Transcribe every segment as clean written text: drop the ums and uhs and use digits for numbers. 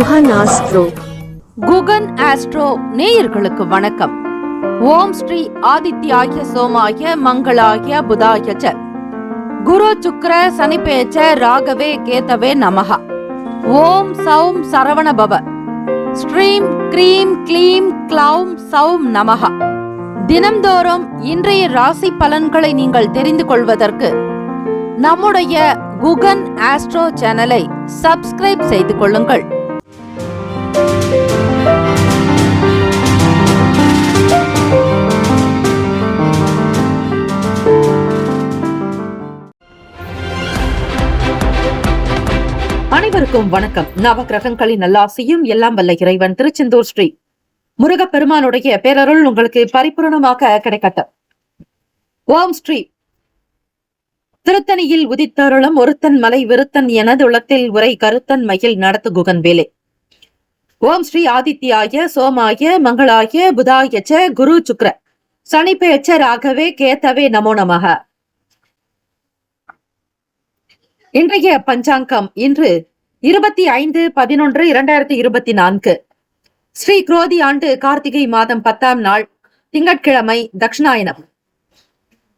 Guhan astro. Guhan astro நேயர்களுக்கு வணக்கம். ஓம் ஸ்ரீ ஆதித்யாய சோமாய மங்களாய புதாய ச குரு சுக்ர சனிபேச்ச ராகவே கேதவே நமஹ. ஓம் சௌம் சரவண பவ. ஸ்ரீம் க்ரீம் க்ளீம் க்ளௌம் சௌம் நமஹ. தினம்தோறும் இன்றைய ராசி பலன்களை நீங்கள் தெரிந்து கொள்வதற்கு நம்முடைய குகன் ஆஸ்ட்ரோ சேனலை சப்ஸ்கிரைப் செய்து கொள்ளுங்கள். அனைவருக்கும் வணக்கம். நவகிரகங்களின் நல்லாசியும் எல்லாம் வல்ல இறைவன் திருச்செந்தூர் ஸ்ரீ முருகப்பெருமானுடைய பேரருள் உங்களுக்கு பரிபூர்ணமாக கிடைக்கட்டும். ஓம் ஸ்ரீ திருத்தணியில் உதித்தருளும் ஒருத்தன் மலை விருத்தன் எனது உளத்தில் உரை கருத்தன் மயில் நடத்து குகன் வேலே. ஓம் ஸ்ரீ ஆதித்யாய சோமாய மங்களாய புதாய ச குரு சுக்ர சனிபேச்ச ராகவே கேதவே நமோ நமக. இன்றைய பஞ்சாங்கம் இன்று 25/11/2024 ஸ்ரீ குரோதி ஆண்டு கார்த்திகை மாதம் 10ஆம் நாள் திங்கட்கிழமை தட்சிணாயனம்.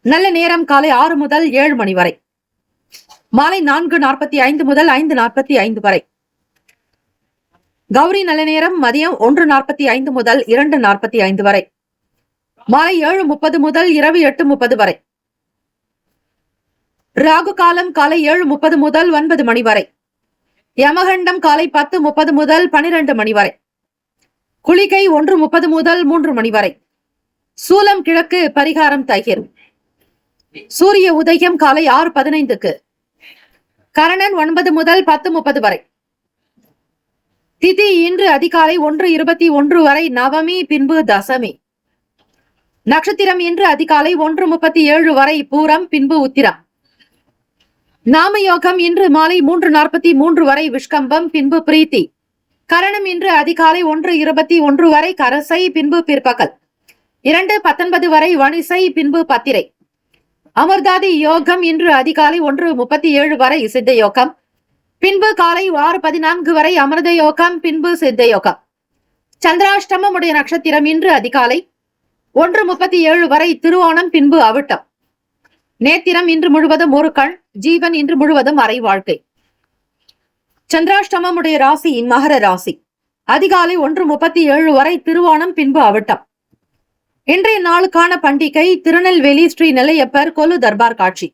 நல்ல நேரம் காலை 6 முதல் 7 மணி வரை, மாலை 4:45 முதல் 5:45 வரை. கௌரி நல்ல நேரம் மதியம் 1:45 முதல் 2:45 வரை, மாலை 7:30 முதல் இரவு 8:30 வரை. ராகு காலம் காலை 7:30 முதல் 9 மணி வரை. யமகண்டம் காலை 10:30 முதல் 12 மணி வரை. குளிகை 1:30 முதல் 3 மணி வரை. சூலம் கிழக்கு, பரிகாரம் தயிர். சூரிய உதயம் காலை 6:15க்கு. கரணன் 9 முதல் 10:30 வரை. திதி இன்று அதிகாலை 1:21 வரை நவமி, பின்பு தசமி. நட்சத்திரம் இன்று அதிகாலை 1:37 வரை பூரம், பின்பு உத்திரம். நாமயோகம் இன்று மாலை 3:43 வரை விஷ்கம்பம், பின்பு பிரீத்தி. கரணம் இன்று அதிகாலை 1:21 வரை கரசை, பின்பு பிற்பகல் 2:19 வரை வணிசை, பின்பு பத்திரை. அமிர்தாதி யோகம் இன்று அதிகாலை 1:37 வரை சித்த யோகம், பின்பு காலை 6:14 வரை அமிர்த யோகம், பின்பு சித்த யோகம். சந்திராஷ்டமம் உடைய நட்சத்திரம் இன்று அதிகாலை 1:37 வரை திருவோணம், பின்பு அவிட்டம். நேத்திரம் இன்று முழுவதும் ஒரு கண், ஜீவன் இன்று முழுவதும் அரை வாழ்க்கை. சந்திராஷ்டமம் உடைய ராசி மகர ராசி. அதிகாலை 1:37 வரை திருவோணம், பின்பு அவிட்டம். இன்றைய நாளுக்கான பண்டிகை திருநெல்வேலி ஸ்ரீ நெல்லையப்பர் கொலு தர்பார் காட்சி.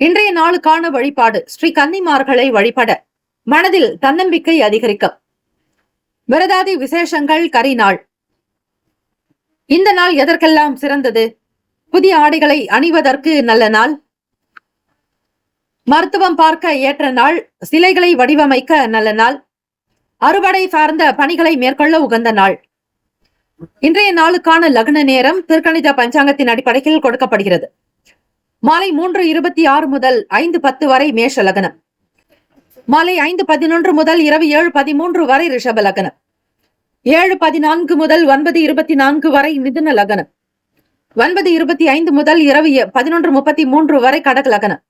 இன்றைய நாளுக்கான வழிபாடு ஸ்ரீ கன்னிமார்களை வழிபட மனதில் தன்னம்பிக்கை அதிகரிக்கும். விரதாதி விசேஷங்கள் கரிநாள். இந்த நாள் எதற்கெல்லாம் சிறந்தது? புதிய ஆடைகளை அணிவதற்கு நல்ல நாள், மருத்துவம் பார்க்க ஏற்ற நாள், சிலைகளை வடிவமைக்க நல்ல நாள், அறுவடை சார்ந்த பணிகளை மேற்கொள்ள உகந்த நாள். இன்றைய நாளுக்கான லக்ன நேரம் திருக்கணித பஞ்சாங்கத்தின் அடிப்படையில் கொடுக்கப்படுகிறது. மாலை 3:26 முதல் 5:10 வரை மேஷ லக்னம். மாலை 5:11 முதல் இரவு 7:13 வரை ரிஷப லக்னம். 7:14 முதல் 9:24 வரை மிதுன லக்னம். 9:25 முதல் இரவு 11:33 வரை கடக லக்னம்.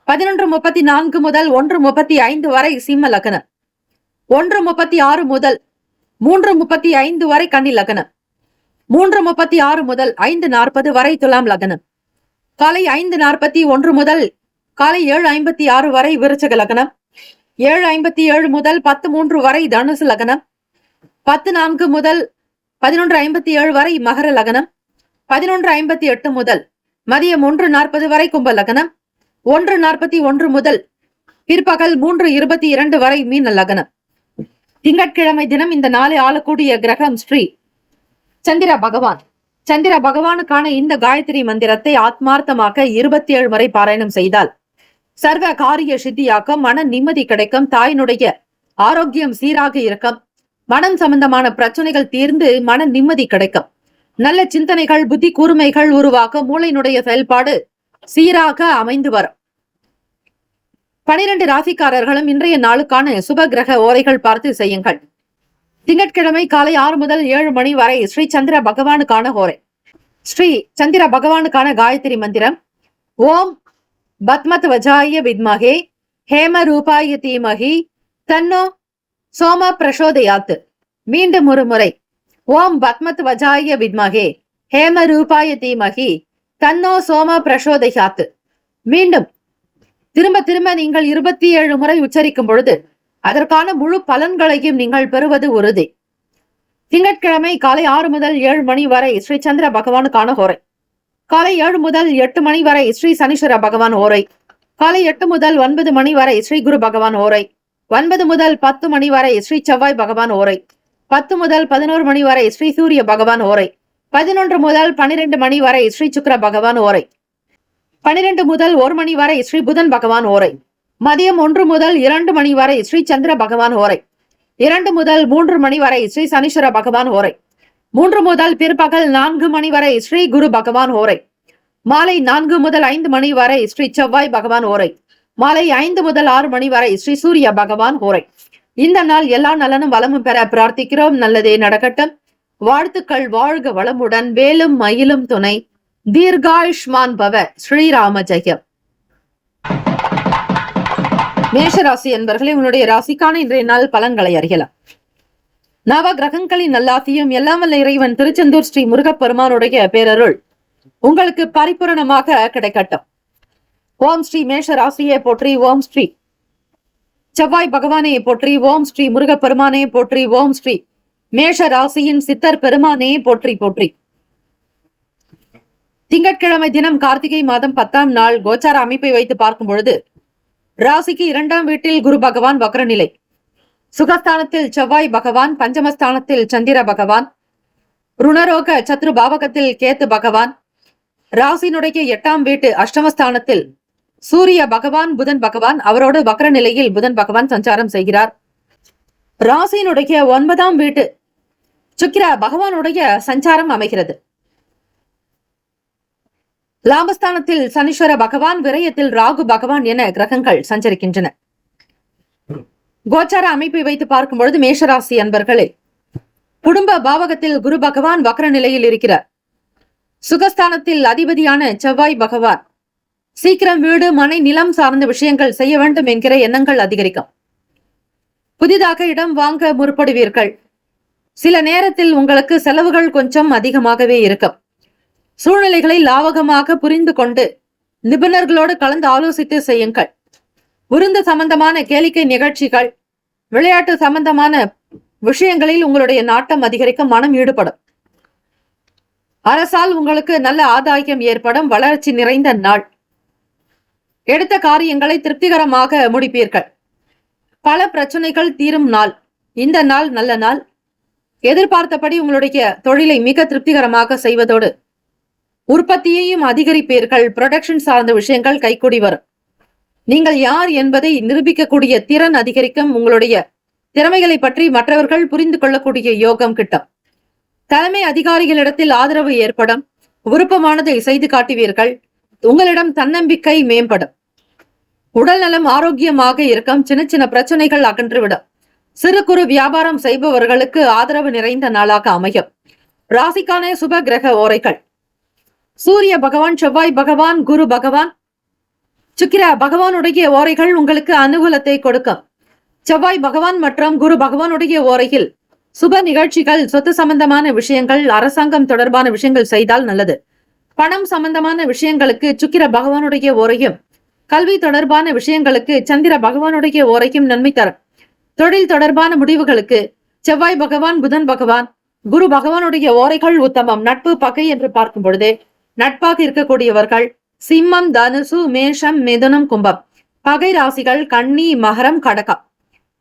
11:34 முதல் 1:35 வரை சிம்ம லக்னம். 1:36 முதல் 3:35 வரை கன்னி லக்னம். 3:36 முதல் 5:40 வரை துலாம் லக்னம். காலை 5:41 முதல் காலை 7:56 வரை விருச்சக லக்னம். 7:57 முதல் 10:03 வரை தனுசு லக்னம். 10:04 முதல் 11:57 வரை மகர லக்னம். 11:58 முதல் மதியம் 1:40 வரை கும்ப லக்னம். 1:41 முதல் பிற்பகல் 3:22 வரை மீன லக்னம். திங்கட்கிழமை தினம் இந்த நாளை ஆளக்கூடிய கிரகம் ஸ்ரீ சந்திர பகவான். சந்திர பகவானுக்கான இந்த காயத்ரி மந்திரத்தை ஆத்மார்த்தமாக 27 முறை பாராயணம் செய்தால் சர்வ காரிய சித்தியாக்கும், மன நிம்மதி கிடைக்கும், தாயினுடைய ஆரோக்கியம் சீராக இருக்கும், மனம் சம்பந்தமான பிரச்சனைகள் தீர்ந்து மன நிம்மதி கிடைக்கும், நல்ல சிந்தனைகள் புத்தி கூர்மைகள் உருவாக்கும், மூளையினுடைய செயல்பாடு சீராக அமைந்து வரும். 12 ராசிக்காரர்களும் இன்றைய நாளுக்கான சுப கிரக ஓரைகள் பார்த்து செய்யுங்கள். திங்கட்கிழமை காலை 6 முதல் 7 மணி வரை ஸ்ரீ சந்திர பகவானுக்கான ஓரை. ஸ்ரீ சந்திர பகவானுக்கான காயத்ரி மந்திரம் ஓம் பத்மத்வஜாய வித்மஹே ஹேம ரூபாய தீமஹி தன்னோ சோம பிரசோதயாத்து. மீண்டும் ஒரு முறை ஓம் பத்மத் வஜாய வித்மகே ஹேம ரூபாய தீமகி தன்னோ சோம பிரசோதயாத்து. மீண்டும் திரும்ப திரும்ப நீங்கள் 27 முறை உச்சரிக்கும் பொழுது அதற்கான முழு பலன்களையும் நீங்கள் பெறுவது உறுதி. திங்கட்கிழமை காலை 6 முதல் 7 மணி வரை ஸ்ரீ சந்திர பகவானுக்கான ஹோரை. காலை 7 முதல் 8 மணி வரை ஸ்ரீ சனீஸ்வர பகவான் ஹோரை. காலை 8 முதல் 9 மணி வரை ஸ்ரீ குரு பகவான் ஹோரை. 9 முதல் 10 மணி வரை ஸ்ரீ செவ்வாய் பகவான் ஹோரை. 10 முதல் 11 மணி வரை ஸ்ரீ சூரிய பகவான் ஹோரை. 11 முதல் 12 மணி வரை ஸ்ரீ சுக்கிர பகவான் ஹோரை. 12 முதல் 1 மணி வரை ஸ்ரீ புதன் பகவான் ஹோரை. மதியம் 1 முதல் 2 மணி வரை ஸ்ரீ சந்திர பகவான் ஹோரை. 2 முதல் 3 மணி வரை ஸ்ரீ சனீஸ்வர பகவான் ஹோரை. 3 முதல் பிற்பகல் 4 மணி வரை ஸ்ரீ குரு பகவான் ஹோரை. மாலை 4 முதல் 5 மணி வரை ஸ்ரீ செவ்வாய் பகவான் ஹோரை. மாலை 5 முதல் 6 மணி வரை ஸ்ரீ சூரிய பகவான் ஹோரை. இந்த நாள் எல்லா நலனும் வளமும் பெற பிரார்த்திக்கிறோம். நல்லதே நடக்கட்டும். வாழ்த்துக்கள். வாழ்க வளமுடன். வேலும் மயிலும் துணை. தீர்காயுஷ்மான் பவ. ஸ்ரீராம ஜெயம். மேஷராசி என்பர்களே, உங்களுடைய ராசிக்கான இன்றைய நாள் பலன்களை அறியலாம். நவ கிரகங்களின் நல்லாசியும் எல்லாம் வல்ல இறைவன் திருச்செந்தூர் ஸ்ரீ முருகப்பெருமானுடைய பேரருள் உங்களுக்கு பரிபூரணமாக கிடைக்கட்டும். ஓம் ஸ்ரீ மேஷ ராசியை போற்றி. ஓம் ஸ்ரீ செவ்வாய் பகவானே போற்றி. ஓம் ஸ்ரீ முருகப்பெருமானே போற்றி. ஓம் ஸ்ரீ மேஷ ராசியின் சித்தர் பெருமானே போற்றி போற்றி. திங்கட்கிழமை தினம் கார்த்திகை மாதம் 10ஆம் நாள் கோச்சார அமைப்பை வைத்து பார்க்கும் பொழுது ராசிக்கு 2ஆம் வீட்டில் குரு பகவான் வக்ரநிலை, சுகஸ்தானத்தில் செவ்வாய் பகவான், பஞ்சமஸ்தானத்தில் சந்திர பகவான், ருணரோக சத்ரு பாவகத்தில் கேத்து பகவான், ராசியினுடைய 8ஆம் வீட்டு அஷ்டமஸ்தானத்தில் சூரிய பகவான், புதன் பகவான், அவரோடு வக்ர நிலையில் புதன் பகவான் சஞ்சாரம் செய்கிறார். ராசியினுடைய 9ஆம் வீட்டு சுக்கிர பகவானுடைய சஞ்சாரம் அமைகிறது. லாபஸ்தானத்தில் சனீஸ்வர பகவான், விரயத்தில் ராகு பகவான் என கிரகங்கள் சஞ்சரிக்கின்றன. கோச்சார அமைப்பை வைத்து பார்க்கும் பொழுது மேஷராசி அன்பர்களே, குடும்ப பாவகத்தில் குரு பகவான் வக்ர நிலையில் இருக்கிறார். சுகஸ்தானத்தில் அதிபதியான செவ்வாய் பகவான் சீக்கிரம் வீடு, மனை, நிலம் சார்ந்த விஷயங்கள் செய்ய வேண்டும் என்கிற எண்ணங்கள் அதிகரிக்கும். புதிதாக இடம் வாங்க முற்படுவீர்கள். சில நேரத்தில் உங்களுக்கு செலவுகள் கொஞ்சம் அதிகமாகவே இருக்கும். சூழ்நிலைகளை லாவகமாக புரிந்து கொண்டு நிபுணர்களோடு கலந்து ஆலோசித்து செய்யுங்கள். விருந்து சம்பந்தமான கேளிக்கை நிகழ்ச்சிகள், விளையாட்டு சம்பந்தமான விஷயங்களில் உங்களுடைய நாட்டம் அதிகரிக்கும், மனம் ஈடுபடும். அரசால் உங்களுக்கு நல்ல ஆதாயம் ஏற்படும். வளர்ச்சி நிறைந்த நாள். எடுத்த காரியங்களை திருப்திகரமாக முடிப்பீர்கள். பல பிரச்சனைகள் தீரும் நாள். இந்த நாள் நல்ல நாள். எதிர்பார்த்தபடி உங்களுடைய தொழிலை மிக திருப்திகரமாக செய்வதோடு உற்பத்தியையும் அதிகரிப்பீர்கள். ப்ரொடக்ஷன் சார்ந்த விஷயங்கள் கைகூடி வரும். நீங்கள் யார் என்பதை நிரூபிக்கக்கூடிய திறன் அதிகரிக்கும். உங்களுடைய திறமைகளை பற்றி மற்றவர்கள் புரிந்து கொள்ளக்கூடிய யோகம் கிட்டும். தலைமை அதிகாரிகளிடத்தில் ஆதரவு ஏற்படும். விருப்பமானதை செய்து காட்டுவீர்கள். உங்களிடம் தன்னம்பிக்கை மேம்படும். உடல் நலம் ஆரோக்கியமாக இருக்கும். சின்ன சின்ன பிரச்சனைகள் அகன்றுவிடும். சிறு குறு வியாபாரம் செய்பவர்களுக்கு ஆதரவு நிறைந்த நாளாக அமையும். ராசிக்கான சுப கிரக ஓரைகள்: சூரிய பகவான், செவ்வாய் பகவான், குரு பகவான், சுக்கிர பகவானுடைய ஓரைகள் உங்களுக்கு அனுகூலத்தை கொடுக்கும். செவ்வாய் பகவான் மற்றும் குரு பகவானுடைய ஓரையில் சுப நிகழ்ச்சிகள், சொத்து சம்பந்தமான விஷயங்கள், அரசாங்கம் தொடர்பான விஷயங்கள் செய்தால் நல்லது. பணம் சம்பந்தமான விஷயங்களுக்கு சுக்கிர பகவானுடைய ஓரையும், கல்வி தொடர்பான விஷயங்களுக்கு சந்திர பகவானுடைய ஓரையும் நன்மை தரும். தொழில் தொடர்பான முடிவுகளுக்கு செவ்வாய் பகவான், புதன் பகவான், குரு பகவானுடைய ஓரைகள் உத்தமம். நட்பு பகை என்று பார்க்கும் பொழுது நட்பாக இருக்கக்கூடியவர்கள் சிம்மம், தனுசு, மேஷம், மிதுனம், கும்பம். பகை ராசிகள் கன்னி, மகரம், கடகம்.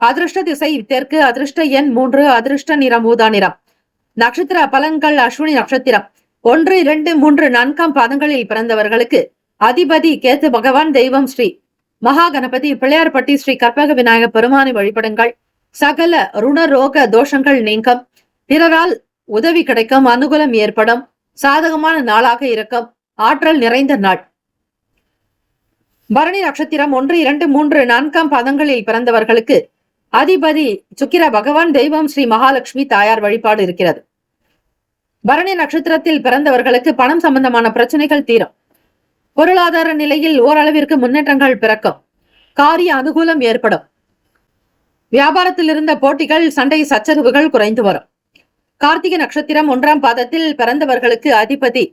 அதிர்ஷ்ட திசை தெற்கு. அதிர்ஷ்ட எண் 3. அதிர்ஷ்ட நிறம் ஊதா நிறம். நட்சத்திர பலன்கள்: அஸ்வினி நட்சத்திரம் 1, 2, 3, 4ஆம் பாதங்களில் பிறந்தவர்களுக்கு அதிபதி கேத்து பகவான். தெய்வம் ஸ்ரீ மகா கணபதி. பிள்ளையார்பட்டி ஸ்ரீ கற்பக விநாயகர் பெருமானை வழிபடுங்கள். சகல ருண ரோக தோஷங்கள் நீங்கும். பிறரால் உதவி கிடைக்கும். அனுகூலம் ஏற்படும். சாதகமான நாளாக இருக்கும். ஆற்றல் நிறைந்த நாள். பரணி நட்சத்திரம் 1, 2, 3, 4ஆம் பாதங்களில் பிறந்தவர்களுக்கு அதிபதி சுக்கிர பகவான். தெய்வம் ஸ்ரீ மகாலட்சுமி தாயார் வழிபாடு இருக்கிறது. பரணி நட்சத்திரத்தில் பிறந்தவர்களுக்கு பணம் சம்பந்தமான பிரச்சனைகள் தீரும். பொருளாதார நிலையில் ஓரளவிற்கு முன்னேற்றங்கள் பிறக்கும். காரிய அனுகூலம் ஏற்படும். வியாபாரத்தில் இருந்த போட்டிகள், சண்டை சச்சரவுகள் குறைந்து வரும். கார்த்திகை நட்சத்திரம் 1ஆம் பாதத்தில் பிறந்தவர்களுக்கு அதிபதி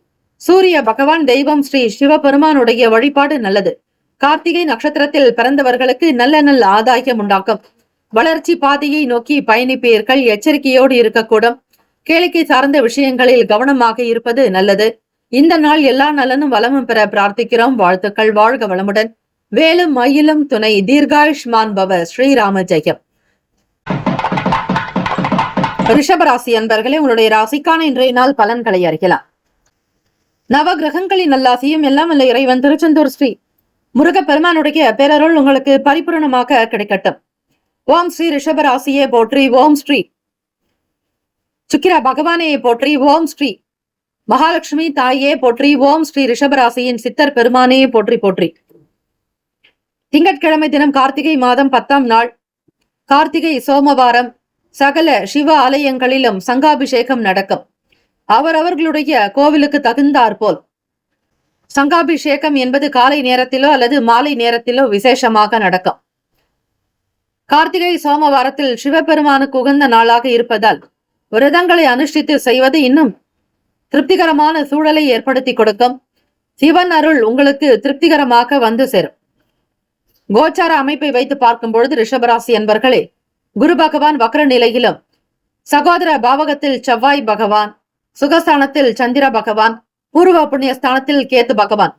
சூரிய பகவான், தெய்வம் ஸ்ரீ சிவபெருமானுடைய வழிபாடு நல்லது. கார்த்திகை நட்சத்திரத்தில் பிறந்தவர்களுக்கு நல்ல ஆதாயம் உண்டாக்கும். வளர்ச்சி பாதையை நோக்கி பயணிப்பீர்கள். எச்சரிக்கையோடு இருக்கக்கூடும். கேளிக்கை சார்ந்த விஷயங்களில் கவனமாக இருப்பது நல்லது. இந்த நாள் எல்லா நலனும் வளமும் பெற பிரார்த்திக்கிறோம். வாழ்த்துக்கள். வாழ்க வளமுடன். வேலும் மயிலும் துணை. தீர்காயுஷ்மான் பவ. ஸ்ரீராம ஜெயம். ரிஷபராசி அன்பர்களே, உங்களுடைய ராசிக்கான இன்றைய நாள் பலன்களை அறியலாம். நவ கிரகங்களின் நல்லாசியும் எல்லாம் வல்ல இறைவன் திருச்செந்தூர் ஸ்ரீ முருகப்பெருமானுடைய பேரருள் உங்களுக்கு பரிபூரணமாக கிடைக்கட்டும். ஓம் ஸ்ரீ ரிஷபராசியே போற்றி. ஓம் ஸ்ரீ சுக்கிர பகவானையே போற்றி. ஓம் ஸ்ரீ மகாலட்சுமி தாயே போற்றி. ஓம் ஸ்ரீ ரிஷபராசியின் சித்தர் பெருமானையே போற்றி போற்றி. திங்கட்கிழமை தினம் கார்த்திகை மாதம் 10ஆம் நாள், கார்த்திகை சோமவாரம். சகல சிவ ஆலயங்களிலும் சங்காபிஷேகம் நடக்கும். அவரவர்களுடைய கோவிலுக்கு தகுந்தாற்போல் சங்காபிஷேகம் என்பது காலை நேரத்திலோ அல்லது மாலை நேரத்திலோ விசேஷமாக நடக்கும். கார்த்திகை சோமவாரத்தில் சிவபெருமானுக்கு உகந்த நாளாக இருப்பதால் விரதங்களை அனுஷ்டித்து செய்வது இன்னும் திருப்திகரமான சூழலை ஏற்படுத்தி கொடுக்கும். சிவன் அருள் உங்களுக்கு திருப்திகரமாக வந்து சேரும். கோச்சார அமைப்பை வைத்து பார்க்கும் பொழுது ரிஷபராசி என்பர்களே, குரு பகவான் வக்ர நிலையிலும், சகோதர பாவகத்தில் செவ்வாய் பகவான், சுகஸ்தானத்தில் சந்திர பகவான், பூர்வ புண்ணிய ஸ்தானத்தில் கேத்து பகவான்,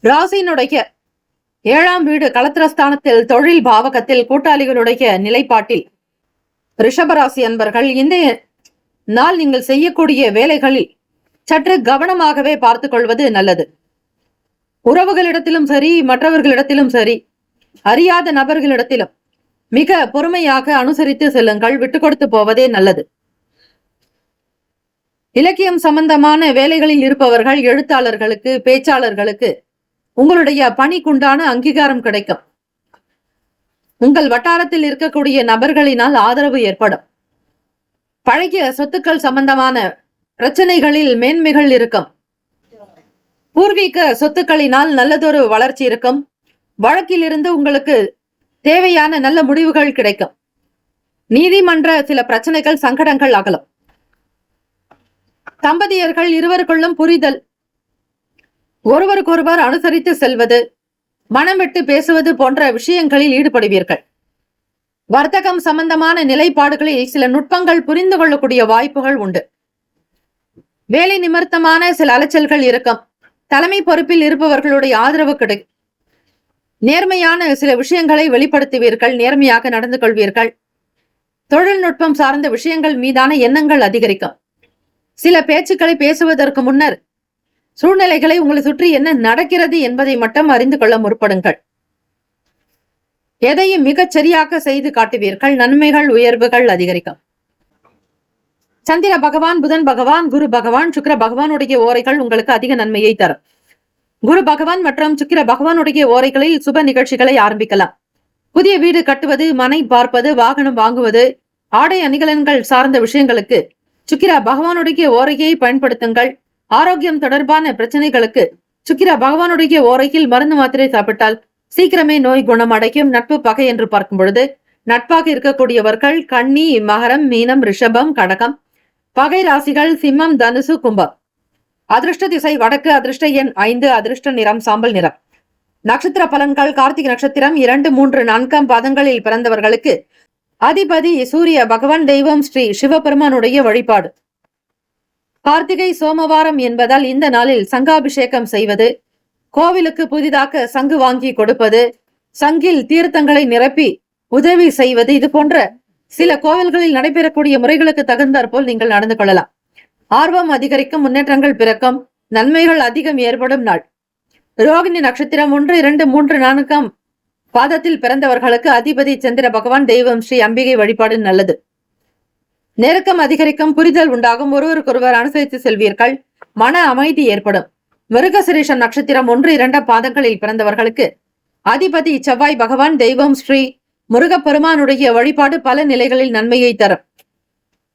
ராசியினுடைய 7ஆம் வீடு களத்திரஸ்தானத்தில் தொழில் பாவகத்தில் கூட்டாளிகளுடைய நிலைப்பாட்டில் ரிஷபராசி அன்பர்கள் இந்த நாள் நீங்கள் செய்யக்கூடிய வேலைகளில் சற்று கவனமாகவே பார்த்துக் கொள்வது நல்லது. உறவுகளிடத்திலும் சரி, மற்றவர்களிடத்திலும் சரி, அறியாத நபர்களிடத்திலும் மிக பொறுமையாக அனுசரித்து செல்லுங்கள். விட்டு கொடுத்து போவதே நல்லது. இலக்கியம் சம்பந்தமான வேலைகளில் இருப்பவர்கள், எழுத்தாளர்களுக்கு, பேச்சாளர்களுக்கு உங்களுடைய பணிக்குண்டான அங்கீகாரம் கிடைக்கும். உங்கள் வட்டாரத்தில் இருக்கக்கூடிய நபர்களினால் ஆதரவு ஏற்படும். பழகிய சொத்துக்கள் சம்பந்தமான பிரச்சனைகளில் மேன்மைகள் இருக்கும். பூர்வீக சொத்துக்களினால் நல்லதொரு வளர்ச்சி இருக்கும். வழக்கில் இருந்து உங்களுக்கு தேவையான நல்ல முடிவுகள் கிடைக்கும். நீதிமன்ற சில பிரச்சனைகள், சங்கடங்கள் அகலும். தம்பதியர்கள் இருவருக்குள்ளும் புரிதல், ஒருவருக்கொருவர் அனுசரித்து செல்வது, மனம் விட்டு பேசுவது போன்ற விஷயங்களில் ஈடுபடுவீர்கள். வர்த்தகம் சம்பந்தமான நிலைப்பாடுகளில் சில நுட்பங்கள் புரிந்து கொள்ளக்கூடிய வாய்ப்புகள் உண்டு. வேலை நிமித்தமான சில அலைச்சல்கள் இருக்கும். தலைமை பொறுப்பில் இருப்பவர்களுடைய ஆதரவு கிடைக்கும். நேர்மையான சில விஷயங்களை வெளிப்படுத்துவீர்கள். நேர்மையாக நடந்து கொள்வீர்கள். தொழில்நுட்பம் சார்ந்த விஷயங்கள் மீதான எண்ணங்கள் அதிகரிக்கும். சில பேச்சுக்களை பேசுவதற்கு முன்னர் சூழ்நிலைகளை உங்களை சுற்றி என்ன நடக்கிறது என்பதை மட்டும் அறிந்து கொள்ள முற்படுங்கள். எதையும் மிகச் சரியாக செய்து காட்டுவீர்கள். நன்மைகள், உயர்வுகள் அதிகரிக்கும். சந்திர பகவான், புதன் பகவான், குரு பகவான், சுக்கிர பகவானுடைய ஓரைகள் உங்களுக்கு அதிக நன்மையை தரும். குரு பகவான் மற்றும் சுக்கிர பகவானுடைய ஓரைகளில் சுப நிகழ்ச்சிகளை ஆரம்பிக்கலாம். புதிய வீடு கட்டுவது, மனை பார்ப்பது, வாகனம் வாங்குவது, ஆடை அணிகலன்கள் சார்ந்த விஷயங்களுக்கு சுக்கிர பகவானுடைய ஓரையை பயன்படுத்துங்கள். ஆரோக்கியம் தொடர்பான பிரச்சனைகளுக்கு சுக்கிர பகவானுடைய ஓரையில் மருந்து மாத்திரை சாப்பிட்டால் சீக்கிரமே நோய் குணமடையும். நட்பு பகை என்று பார்க்கும் பொழுது நட்பாக இருக்கக்கூடியவர்கள் கன்னி, மகரம், மீனம், ரிஷபம், கடகம். பகை ராசிகள் சிம்மம், தனுசு, கும்பம். அதிர்ஷ்ட திசை வடக்கு. அதிர்ஷ்ட எண் 5. அதிர்ஷ்ட நிறம் சாம்பல் நிறம். நட்சத்திர பலன்கள். கார்த்திகை நட்சத்திரம் 2, 3, 4ஆம் பாதங்களில் பிறந்தவர்களுக்கு அதிபதி சூரிய பகவான், தெய்வம் ஸ்ரீ சிவபெருமானுடைய வழிபாடு. கார்த்திகை சோமவாரம் என்பதால் இந்த நாளில் சங்காபிஷேகம் செய்வது, கோவிலுக்கு புதிதாக சங்கு வாங்கி கொடுப்பது, சங்கில் தீர்த்தங்களை நிரப்பி உதவி செய்வது, இது போன்ற சில கோவில்களில் நடைபெறக்கூடிய முறைகளுக்கு தகுந்தாற்போல் நீங்கள் நடந்து கொள்ளலாம். ஆர்வம் அதிகரிக்கும். முன்னேற்றங்கள் பிறக்கும். நன்மைகள் அதிகம் ஏற்படும் நாள். ரோகிணி நட்சத்திரம் 1, 2, 3, 4ஆம் பாதத்தில் பிறந்தவர்களுக்கு அதிபதி சந்திர பகவான், தெய்வம் ஸ்ரீ அம்பிகை வழிபாடு நல்லது. நெருக்கம் அதிகரிக்கும். புரிதல் உண்டாகும். ஒருவருக்கொருவர் அனுசரித்து செல்வீர்கள். மன அமைதி ஏற்படும். மிருகசிரீஷம் நட்சத்திரம் 1, 2ஆம் பாதங்களில் பிறந்தவர்களுக்கு அதிபதி செவ்வாய் பகவான், தெய்வம் ஸ்ரீ முருகப்பெருமானுடைய வழிபாடு பல நிலைகளில் நன்மையை தரும்.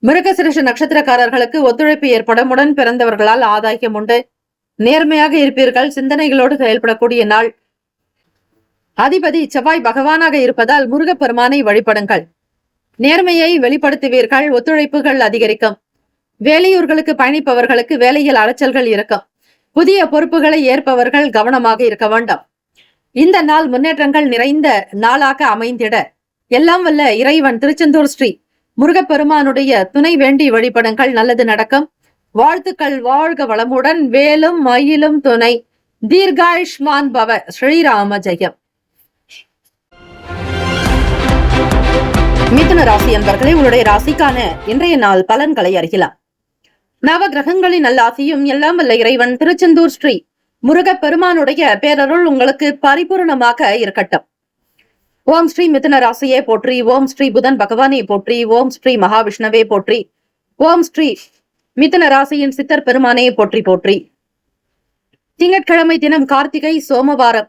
மிருகசிரீஷ நட்சத்திரக்காரர்களுக்கு ஒத்துழைப்பு ஏற்படும். உடன் பிறந்தவர்களால் ஆதாயம் உண்டு. நேர்மையாக இருப்பீர்கள். சிந்தனைகளோடு செயல்படக்கூடிய நாள். அதிபதி செவ்வாய் பகவானாக இருப்பதால் முருகப்பெருமானை வழிபடுங்கள். நேர்மையை வெளிப்படுத்துவீர்கள். ஒத்துழைப்புகள் அதிகரிக்கும். வேலையூர்களுக்கு பயணிப்பவர்களுக்கு வேலையில் அலைச்சல்கள் இருக்கும். புதிய பொறுப்புகளை ஏற்பவர்கள் கவனமாக இருக்க வேண்டும். இந்த நாள் முன்னேற்றங்கள் நிறைந்த நாளாக அமைந்திட எல்லாம் வல்ல இறைவன் திருச்செந்தூர் ஸ்ரீ முருகப்பெருமானுடைய துணை வேண்டி வழிபடுங்கள். நல்லது நடக்கும். வாழ்த்துக்கள். வாழ்க வளமுடன். வேலும் மயிலும் துணை. தீர்காயுஷ்மான் பவ. ஸ்ரீராம ஜெயம். மிதுன ராசி அன்பர்களே, உங்களுடைய ராசிக்கான இன்றைய நாள் பலன்களை அறியலாம். நவ கிரகங்களின் நல்லாசியும் எல்லாம் வல்ல இறைவன் திருச்செந்தூர் ஸ்ரீ முருகப்பெருமானுடைய பேரருள் உங்களுக்கு பரிபூர்ணமாக இருக்கட்டும். ஓம் ஸ்ரீ மிதுன ராசியே போற்றி. ஓம் ஸ்ரீ புதன் பகவானை போற்றி. ஓம் ஸ்ரீ மகாவிஷ்ணவே போற்றி. ஓம் ஸ்ரீ மிதுன ராசியின் சித்தர் பெருமானே போற்றி போற்றி. திங்கட்கிழமை தினம் கார்த்திகை சோமவாரம்.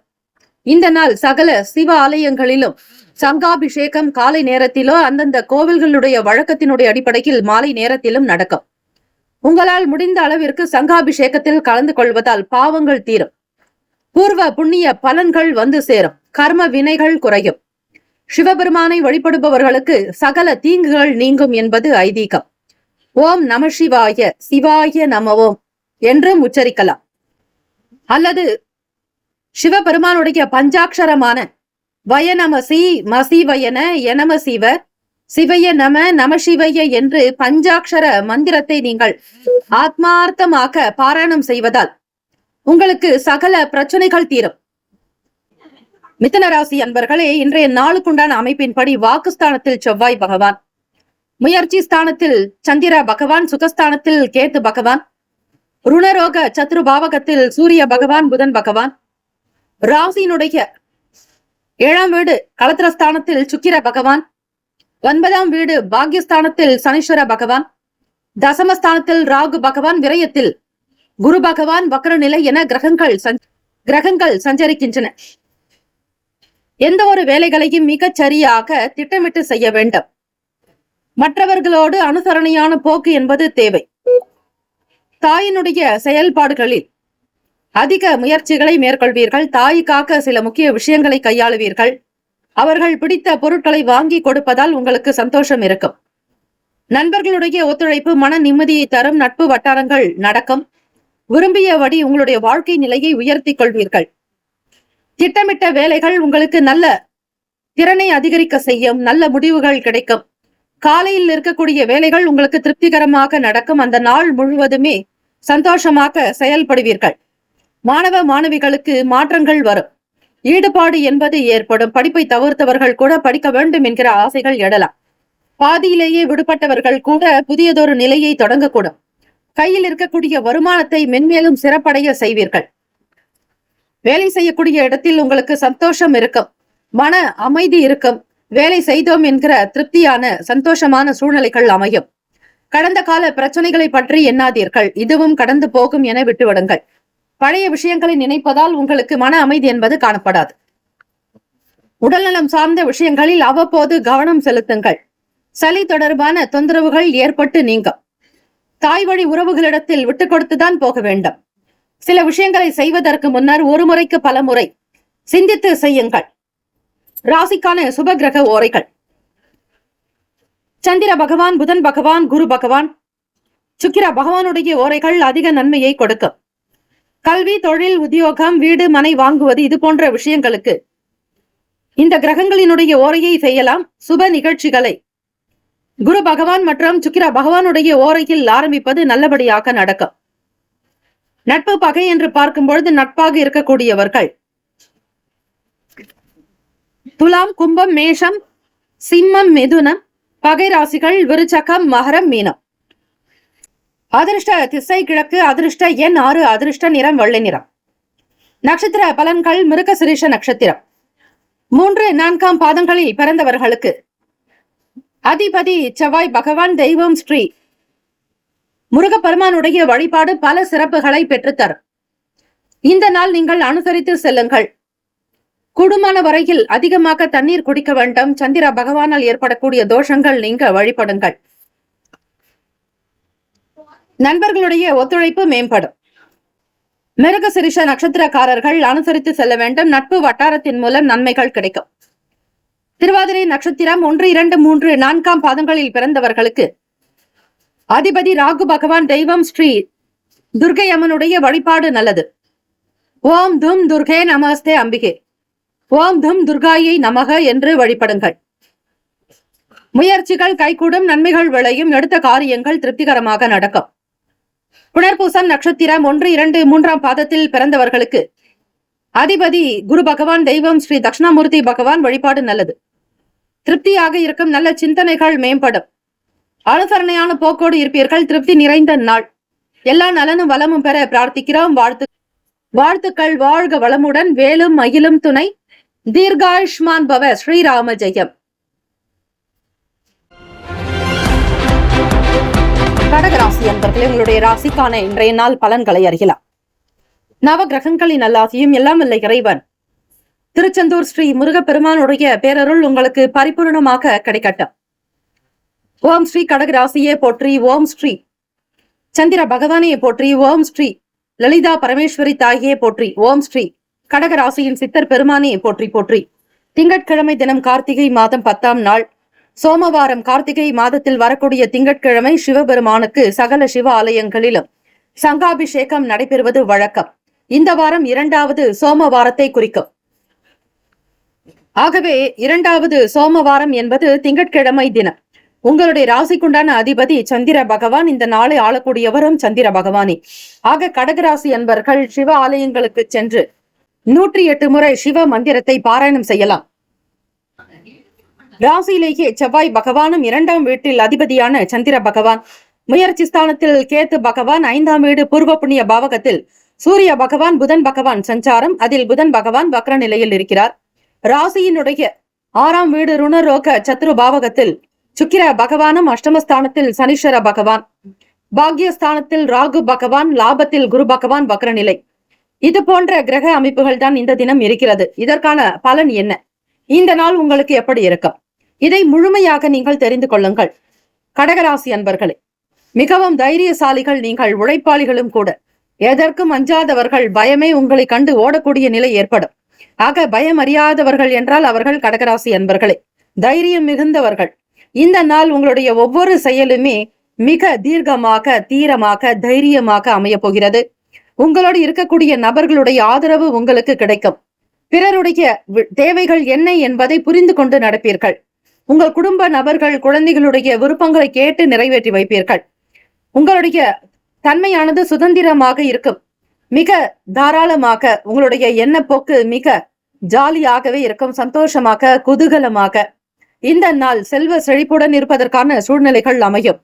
இந்த நாள் சகல சிவ ஆலயங்களிலும் சங்காபிஷேகம் காலை நேரத்திலோ அந்தந்த கோவில்களுடைய வழக்கத்தினுடைய அடிப்படையில் மாலை நேரத்திலும் நடக்கும். உங்களால் முடிந்த அளவிற்கு சங்காபிஷேகத்தில் கலந்து கொள்வதால் பாவங்கள் தீரும். பூர்வ புண்ணிய பலன்கள் வந்து சேரும். கர்ம வினைகள் குறையும். சிவபெருமானை வழிபடுபவர்களுக்கு சகல தீங்குகள் நீங்கும் என்பது ஐதீகம். ஓம் நம சிவாய. சிவாய நமவோம் என்றும் உச்சரிக்கலாம். அல்லது சிவபெருமானுடைய பஞ்சாட்சரமான வயநமசி மசிவயன எனம சிவ சிவைய நம சிவைய என்று பஞ்சாட்சர மந்திரத்தை நீங்கள் ஆத்மார்த்தமாக பாராயணம் செய்வதால் உங்களுக்கு சகல பிரச்சனைகள் தீரும். மிதுன ராசி அன்பர்களே, இன்றைய நாளுக்குண்டான அமைப்பின்படி வாக்குஸ்தானத்தில் செவ்வாய் பகவான், முயற்சி ஸ்தானத்தில் சந்திர பகவான், சுகஸ்தானத்தில் கேத்து பகவான், ருணரோக சத்ரு பாவகத்தில் சூரிய பகவான், புதன் பகவான், ராசியினுடைய 7ஆம் வீடு களத்திரஸ்தானத்தில் சுக்கிர பகவான், 9ஆம் வீடு பாக்யஸ்தானத்தில் சனீஸ்வர பகவான், தசமஸ்தானத்தில் ராகு பகவான், விரயத்தில் குரு பகவான் வக்ர நிலை என கிரகங்கள் சஞ்சரிக்கின்றன. எந்த ஒரு வேலைகளையும் மிகச் சரியாக திட்டமிட்டு செய்ய வேண்டும். மற்றவர்களோடு அனுசரணையான போக்கு என்பது தேவை. தாயினுடைய செயல்பாடுகளில் அதிக முயற்சிகளை மேற்கொள்வீர்கள். தாய்க்காக சில முக்கிய விஷயங்களை கையாளுவீர்கள். அவர்கள் பிடித்த பொருட்களை வாங்கி கொடுப்பதால் உங்களுக்கு சந்தோஷம் இருக்கும். நண்பர்களுடைய ஒத்துழைப்பு மன நிம்மதியை தரும். நட்பு வட்டாரங்கள் நடக்கும். விரும்பியபடி உங்களுடைய வாழ்க்கை நிலையை உயர்த்தி கொள்வீர்கள். திட்டமிட்ட வேலைகள் உங்களுக்கு நல்ல திறனை அதிகரிக்க செய்யும். நல்ல முடிவுகள் கிடைக்கும். காலையில் இருக்கக்கூடிய வேலைகள் உங்களுக்கு திருப்திகரமாக நடக்கும். அந்த நாள் முழுவதுமே சந்தோஷமாக செயல்படுவீர்கள். மாணவ மாணவிகளுக்கு மாற்றங்கள் வரும். ஈடுபாடு என்பது ஏற்படும். படிப்பை தவிர்த்தவர்கள் கூட படிக்க வேண்டும் என்கிற ஆசைகள் எழலாம். பாதியிலேயே விடுபட்டவர்கள் கூட புதியதொரு நிலையை தொடங்கக்கூடும். கையில் இருக்கக்கூடிய வருமானத்தை மென்மேலும் சிறப்படைய செய்வீர்கள். வேலை செய்யக்கூடிய இடத்தில் உங்களுக்கு சந்தோஷம் இருக்கும். மன அமைதி இருக்கும். வேலை செய்தோம் என்கிற திருப்தியான சந்தோஷமான சூழ்நிலைகள் அமையும். கடந்த கால பிரச்சனைகளை பற்றி எண்ணாதீர்கள். இதுவும் கடந்து போகும் என விட்டுவிடுங்கள். பழைய விஷயங்களை நினைப்பதால் உங்களுக்கு மன அமைதி என்பது காணப்படாது. உடல்நலம் சார்ந்த விஷயங்களில் அவ்வப்போது கவனம் செலுத்துங்கள். சளி தொடர்பான தொந்தரவுகள் ஏற்பட்டு நீங்கும். தாய் வழி உறவுகளிடத்தில் விட்டு கொடுத்துதான் போக வேண்டும். சில விஷயங்களை செய்வதற்கு முன்னர் ஒரு முறைக்கு பல முறை சிந்தித்து செய்யுங்கள். ராசிக்கான சுப கிரக ஓரைகள். சந்திர பகவான், புதன் பகவான், குரு பகவான், சுக்கிர பகவானுடைய ஓரைகள் அதிக நன்மையை கொடுக்கும். கல்வி, தொழில், உத்தியோகம், வீடு, மனை வாங்குவது இது போன்ற விஷயங்களுக்கு இந்த கிரகங்களினுடைய ஓரையை செய்யலாம். சுப நிகழ்ச்சிகளை குரு பகவான் மற்றும் சுக்கிர பகவானுடைய ஓரையில் ஆரம்பிப்பது நல்லபடியாக நடக்கும். நட்பு பகை என்று பார்க்கும் பொழுது நட்பாக இருக்கக்கூடியவர்கள் துலாம், கும்பம், மேஷம், சிம்மம், மிதுனம், பகை ராசிகள் விருச்சகம், மகரம், மீனம். அதிர்ஷ்ட திசை கிழக்கு. அதிர்ஷ்ட எண் 6. அதிர்ஷ்ட நிறம் வெள்ளை நிறம். நட்சத்திர பலன்கள். மிருகசிரீஷ நட்சத்திரம் 3, 4ஆம் பாதங்களில் பிறந்தவர்களுக்கு அதிபதி செவ்வாய் பகவான். தெய்வம் ஸ்ரீ முருகப்பெருமானுடைய வழிபாடு பல சிறப்புகளை பெற்றுத்தரும். இந்த நாள் நீங்கள் அனுசரித்து செல்லுங்கள். கூடுமான வரையில் அதிகமாக தண்ணீர் குடிக்க வேண்டும். சந்திர பகவானால் ஏற்படக்கூடிய தோஷங்கள் நீங்க வழிபடுங்கள். நண்பர்களுடைய ஒத்துழைப்பு மேம்படும். மிருகசிரிஷ நட்சத்திரக்காரர்கள் அனுசரித்து செல்ல வேண்டும். நட்பு வட்டாரத்தின் மூலம் நன்மைகள் கிடைக்கும். திருவாதிரை நட்சத்திரம் 1, 2, 3, 4 பாதங்களில் பிறந்தவர்களுக்கு அதிபதி ராகு பகவான். தெய்வம் ஸ்ரீ துர்கை அம்மனுடைய வழிபாடு நல்லது. ஓம் தும் துர்கே நமஸ்தே அம்பிகே, ஓம் தும் துர்காயை நமக என்று வழிபடுங்கள். முயற்சிகள் கைகூடும், நன்மைகள் விளையும், எடுத்த காரியங்கள் திருப்திகரமாக நடக்கும். புனர்பூசம் நட்சத்திரம் 1, 2, 3 பாதத்தில் பிறந்தவர்களுக்கு அதிபதி குரு பகவான். தெய்வம் ஸ்ரீ தட்சிணாமூர்த்தி பகவான் வழிபாடு நல்லது. திருப்தியாக இருக்கும், நல்ல சிந்தனைகள் மேம்படும், அனுசரணையான போக்கோடு இருப்பீர்கள். திருப்தி நிறைந்த நாள். எல்லா நலனும் வளமும் பெற பிரார்த்திக்கிறோம். வாழ்த்துக்கள். வாழ்க வளமுடன், வேலும் மயிலும் துணை, தீர்காயுஷ்மான் பவ, ஸ்ரீராம ஜெயம். கடகராசி அன்பர்களே, உங்களுடைய ராசிக்கான இன்றைய நாள் பலன்களை அறியலாம். நவ கிரகங்களின் நல்லாசியும் எல்லாம் இல்லை இறைவன் திருச்செந்தூர் ஸ்ரீ முருகப்பெருமானுடைய பேரருள் உங்களுக்கு பரிபூர்ணமாக கிடைக்கட்டும். ஓம் ஸ்ரீ கடகராசியே போற்றி, ஓம் ஸ்ரீ சந்திர பகவானையே போற்றி, ஓம் ஸ்ரீ லலிதா பரமேஸ்வரி தாயே போற்றி, ஓம் ஸ்ரீ கடகராசியின் சித்தர் பெருமானே போற்றி போற்றி. திங்கட்கிழமை தினம் கார்த்திகை மாதம் 10ஆம் நாள் சோமவாரம். கார்த்திகை மாதத்தில் வரக்கூடிய திங்கட்கிழமை சிவபெருமானுக்கு சகல சிவ ஆலயங்களிலும் சங்காபிஷேகம் நடைபெறுவது வழக்கம். இந்த வாரம் 2வது சோமவாரத்தை குறிக்கும். ஆகவே 2வது சோமவாரம் என்பது திங்கட்கிழமை தினம். உங்களுடைய ராசிக்குண்டான அதிபதி சந்திர பகவான். இந்த நாளை ஆளக்கூடியவரும் சந்திர பகவானே. ஆக கடகராசி அன்பர்கள் சிவ ஆலயங்களுக்கு சென்று 108 முறை சிவ மந்திரத்தை பாராயணம் செய்யலாம். ராசியிலேயே செவ்வாய் பகவானும் 2ஆம் வீட்டில் அதிபதியான சந்திர பகவான், முயற்சி ஸ்தானத்தில் கேத்து பகவான், 5ஆம் வீடு பூர்வ புண்ணிய பாவகத்தில் சூரிய பகவான், புதன் பகவான் சஞ்சாரம். அதில் புதன் பகவான் வக்ர நிலையில் இருக்கிறார். ராசியினுடைய 6ஆம் வீடு ருணரோக சத்ரு பாவகத்தில் சுக்கிர பகவானும், அஷ்டமஸ்தானத்தில் சனீஸ்வர பகவான், பாக்யஸ்தானத்தில் ராகு பகவான், லாபத்தில் குரு பகவான் வக்ர நிலை. இது போன்ற கிரக அமைப்புகள் தான் இந்த தினம் இருக்கிறது. இதற்கான பலன் என்ன, இந்த நாள் உங்களுக்கு எப்படி இருக்கும், இதை முழுமையாக நீங்கள் தெரிந்து கொள்ளுங்கள். கடகராசி அன்பர்களே, மிகவும் தைரியசாலிகள் நீங்கள், உழைப்பாளிகளும் கூட. எதற்கும் அஞ்சாதவர்கள். பயமே உங்களை கண்டு ஓடக்கூடிய நிலை ஏற்படும். ஆக பயம் அறியாதவர்கள் என்றால் அவர்கள் கடகராசி அன்பர்களே. தைரியம் மிகுந்தவர்கள். இந்த நாள் உங்களுடைய ஒவ்வொரு செயலுமே மிக தீர்க்கமாக, தீரமாக, தைரியமாக அமைய போகிறது. உங்களோடு இருக்கக்கூடிய நபர்களுடைய ஆதரவு உங்களுக்கு கிடைக்கும். பிறருடைய தேவைகள் என்ன என்பதை புரிந்து கொண்டு நடப்பீர்கள். உங்கள் குடும்ப நபர்கள், குழந்தைகளுடைய விருப்பங்களை கேட்டு நிறைவேற்றி வைப்பீர்கள். உங்களுடைய தன்மையானது சுதந்திரமாக இருக்கும். மிக தாராளமாக உங்களுடைய எண்ணப்போக்கு மிக ஜாலியாகவே இருக்கும். சந்தோஷமாக, குதூகலமாக இந்த நாள் செல்வ செழிப்புடன் இருப்பதற்கான சூழ்நிலைகள் அமையும்.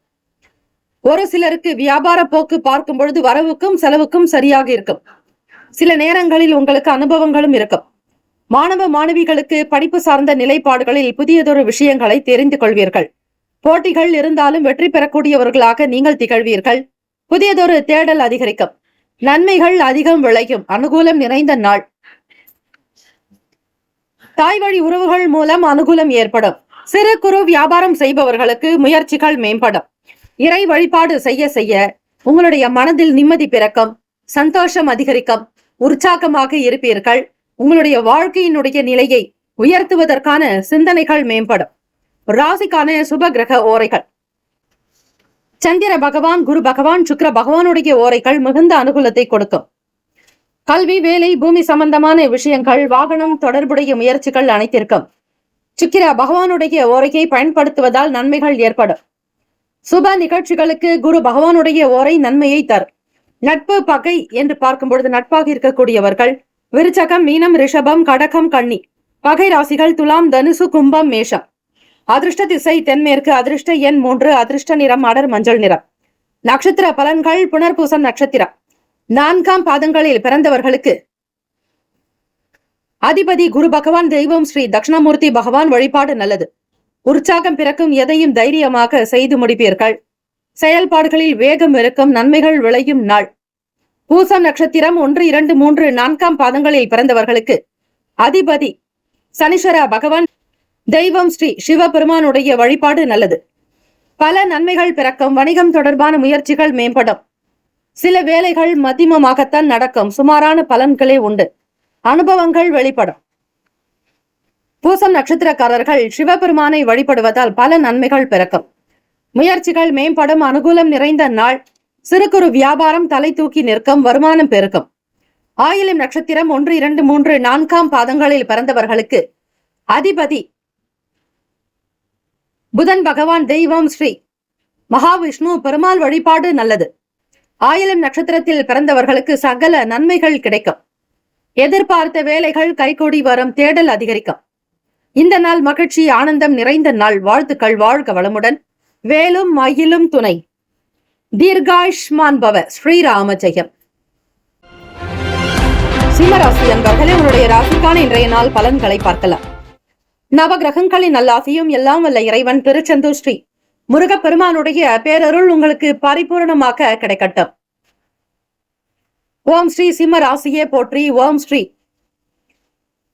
ஒரு சிலருக்கு வியாபார போக்கு பார்க்கும் பொழுது வரவுக்கும் செலவுக்கும் சரியாக இருக்கும். சில நேரங்களில் உங்களுக்கு அனுபவங்களும் இருக்கும். மாணவ மாணவிகளுக்கு படிப்பு சார்ந்த நிலைப்பாடுகளில் புதியதொரு விஷயங்களை தெரிந்து கொள்வீர்கள். போட்டிகள் இருந்தாலும் வெற்றி பெறக்கூடியவர்களாக நீங்கள் திகழ்வீர்கள். புதியதொரு தேடல் அதிகரிக்கும். நன்மைகள் அதிகம் விளையும். அனுகூலம் நிறைந்த நாள். தாய் வழி உறவுகள் மூலம் அனுகூலம் ஏற்படும். சிறு குறு வியாபாரம் செய்பவர்களுக்கு முயற்சிகள் மேம்படும். இறை வழிபாடு செய்ய செய்ய உங்களுடைய மனதில் நிம்மதி பிறக்கும். சந்தோஷம் அதிகரிக்கும். உற்சாகமாக இருப்பீர்கள். உங்களுடைய வாழ்க்கையினுடைய நிலையை உயர்த்துவதற்கான சிந்தனைகள் மேம்படும். ராசிக்கான சுப கிரக ஓரைகள். சந்திர பகவான், குரு பகவான், சுக்கிர பகவானுடைய ஓரைகள் மிகுந்த அனுகூலத்தை கொடுக்கும். கல்வி, வேலை, பூமி சம்பந்தமான விஷயங்கள், வாகனம் தொடர்புடைய முயற்சிகள் அனைத்திற்கும் சுக்கிர பகவானுடைய ஓரையை பயன்படுத்துவதால் நன்மைகள் ஏற்படும். சுப நிகழ்ச்சிகளுக்கு குரு பகவானுடைய ஓரை நன்மையை தரும். நட்பு, பகை என்று பார்க்கும் பொழுது நட்பாக இருக்கக்கூடியவர்கள் விருச்சகம், மீனம், ரிஷபம், கடகம், கன்னி. பகை ராசிகள் துலாம், தனுசு, கும்பம், மேஷம். அதிர்ஷ்ட திசை தென்மேற்கு. அதிர்ஷ்ட எண் 3. அதிர்ஷ்ட நிறம் அடர் மஞ்சள் நிறம். நட்சத்திர பலன்கள். புனர்பூசம் நட்சத்திரம் 4ஆம் பாதங்களில் பிறந்தவர்களுக்கு அதிபதி குரு பகவான். தெய்வம் ஸ்ரீ தட்சிணாமூர்த்தி பகவான் வழிபாடு நல்லது. உற்சாகம் பிறக்கும். எதையும் தைரியமாக செய்து முடிப்பீர்கள். செயல்பாடுகளில் வேகம் இருக்கும். நன்மைகள் விளையும் நாள். பூசம் நட்சத்திரம் 1, 2, 3, 4ஆம் பாதங்களில் பிறந்தவர்களுக்கு அதிபதி சனீஸ்வர பகவான். தெய்வம் ஸ்ரீ சிவபெருமானுடைய வழிபாடு நல்லது. பல நன்மைகள் பிறக்கும். வணிகம் தொடர்பான முயற்சிகள் மேம்படும். சில வேலைகள் மத்தியமமாகத்தான் நடக்கும். சுமாரான பலன்களே உண்டு. அனுபவங்கள் வெளிப்படும். பூசம் நட்சத்திரக்காரர்கள் சிவபெருமானை வழிபடுவதால் பல நன்மைகள் பிறக்கும். முயற்சிகள் மேம்படும். அனுகூலம் நிறைந்த நாள். சிறு குறு வியாபாரம் தலை தூக்கி நிற்கும். வருமானம் பெருக்கும். ஆயிலம் நட்சத்திரம் 1, 2, 3, 4ஆம் பாதங்களில் பிறந்தவர்களுக்கு அதிபதி புதன் பகவான். தெய்வம் ஸ்ரீ மகாவிஷ்ணு. பெருமாள் வழிபாடு நல்லது. ஆயிலம் நட்சத்திரத்தில் பிறந்தவர்களுக்கு சகல நன்மைகள் கிடைக்கும். எதிர்பார்த்த வேலைகள் கைகூடி வரும். தேடல் அதிகரிக்கும். இந்த நாள் மகிழ்ச்சி ஆனந்தம் நிறைந்த நாள். வாழ்த்துக்கள். வாழ்க வளமுடன். வேலும் மயிலும் துணை. தீர்காயுஷ்மான் பவ. ஸ்ரீராம ஜெயம். சிம்மராசி அன்பர்களே, உங்களுடைய ராசிக்கான இன்றைய நாள் பலன்களை பார்க்கலாம். நவகிரகங்களின் நல்லாசியும் எல்லாம் வல்ல இறைவன் திருச்செந்தூர் ஸ்ரீ முருகப்பெருமானுடைய பேரருள் உங்களுக்கு பரிபூர்ணமாக கிடைக்கட்டும். ஓம் ஸ்ரீ சிம்ம ராசியே போற்றி. ஓம் ஸ்ரீ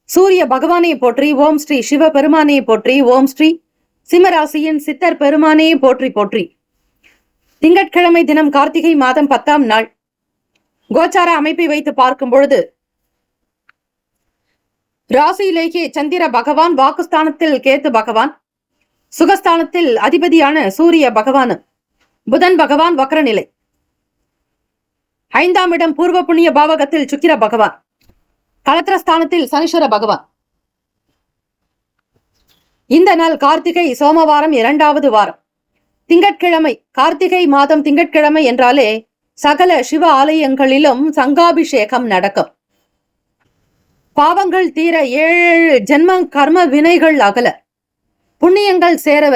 சூரிய பகவானை போற்றி. ஓம் ஸ்ரீ சிவ பெருமானை போற்றி. ஓம் ஸ்ரீ சிம்மராசியின் சித்தர் பெருமானே போற்றி போற்றி. திங்கட்கிழமை தினம் கார்த்திகை மாதம் 10ஆம் நாள். கோச்சார அமைப்பை வைத்து பார்க்கும் பொழுது ராசியிலேயே சந்திர பகவான், வாக்குஸ்தானத்தில் கேத்து பகவான், சுகஸ்தானத்தில் அதிபதியான சூரிய பகவான், புதன் பகவான் வக்ரநிலை, 5ஆம் இடம் பூர்வ புண்ணிய பாவகத்தில் சுக்கிர பகவான், களத்திரஸ்தானத்தில் சனீஸ்வர பகவான். இந்த நாள் கார்த்திகை சோமவாரம் 2வது வாரம், திங்கட்கிழமை. கார்த்திகை மாதம் திங்கட்கிழமை என்றாலே சகல சிவ ஆலயங்களிலும் சங்காபிஷேகம் நடக்கும். பாவங்கள் தீர, 7 ஜென்ம கர்ம வினைகள் அகல, புண்ணியங்கள் சேரவ,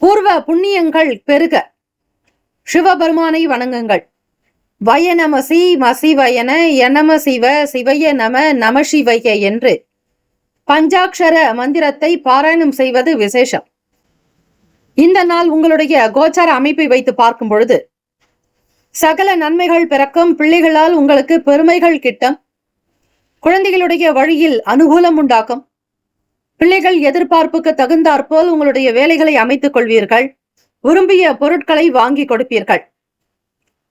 பூர்வ புண்ணியங்கள் பெருக சிவபெருமானை வணங்குங்கள். வய நம சி மசிவயன எனம சிவ சிவய நம நம சிவய என்று பஞ்சாட்சர மந்திரத்தை பாராயணம் செய்வது விசேஷம். இந்த நாள் உங்களுடைய கோச்சார அமைப்பை வைத்து பார்க்கும் பொழுது சகல நன்மைகள் பிறக்கும். பிள்ளைகளால் உங்களுக்கு பெருமைகள் கிட்டும். குழந்தைகளுடைய வழியில் அனுகூலம் உண்டாக்கும். பிள்ளைகள் எதிர்பார்ப்புக்கு தகுந்தாற்போல் உங்களுடைய வேலைகளை அமைத்துக் கொள்வீர்கள். விரும்பிய பொருட்களை வாங்கி கொடுப்பீர்கள்.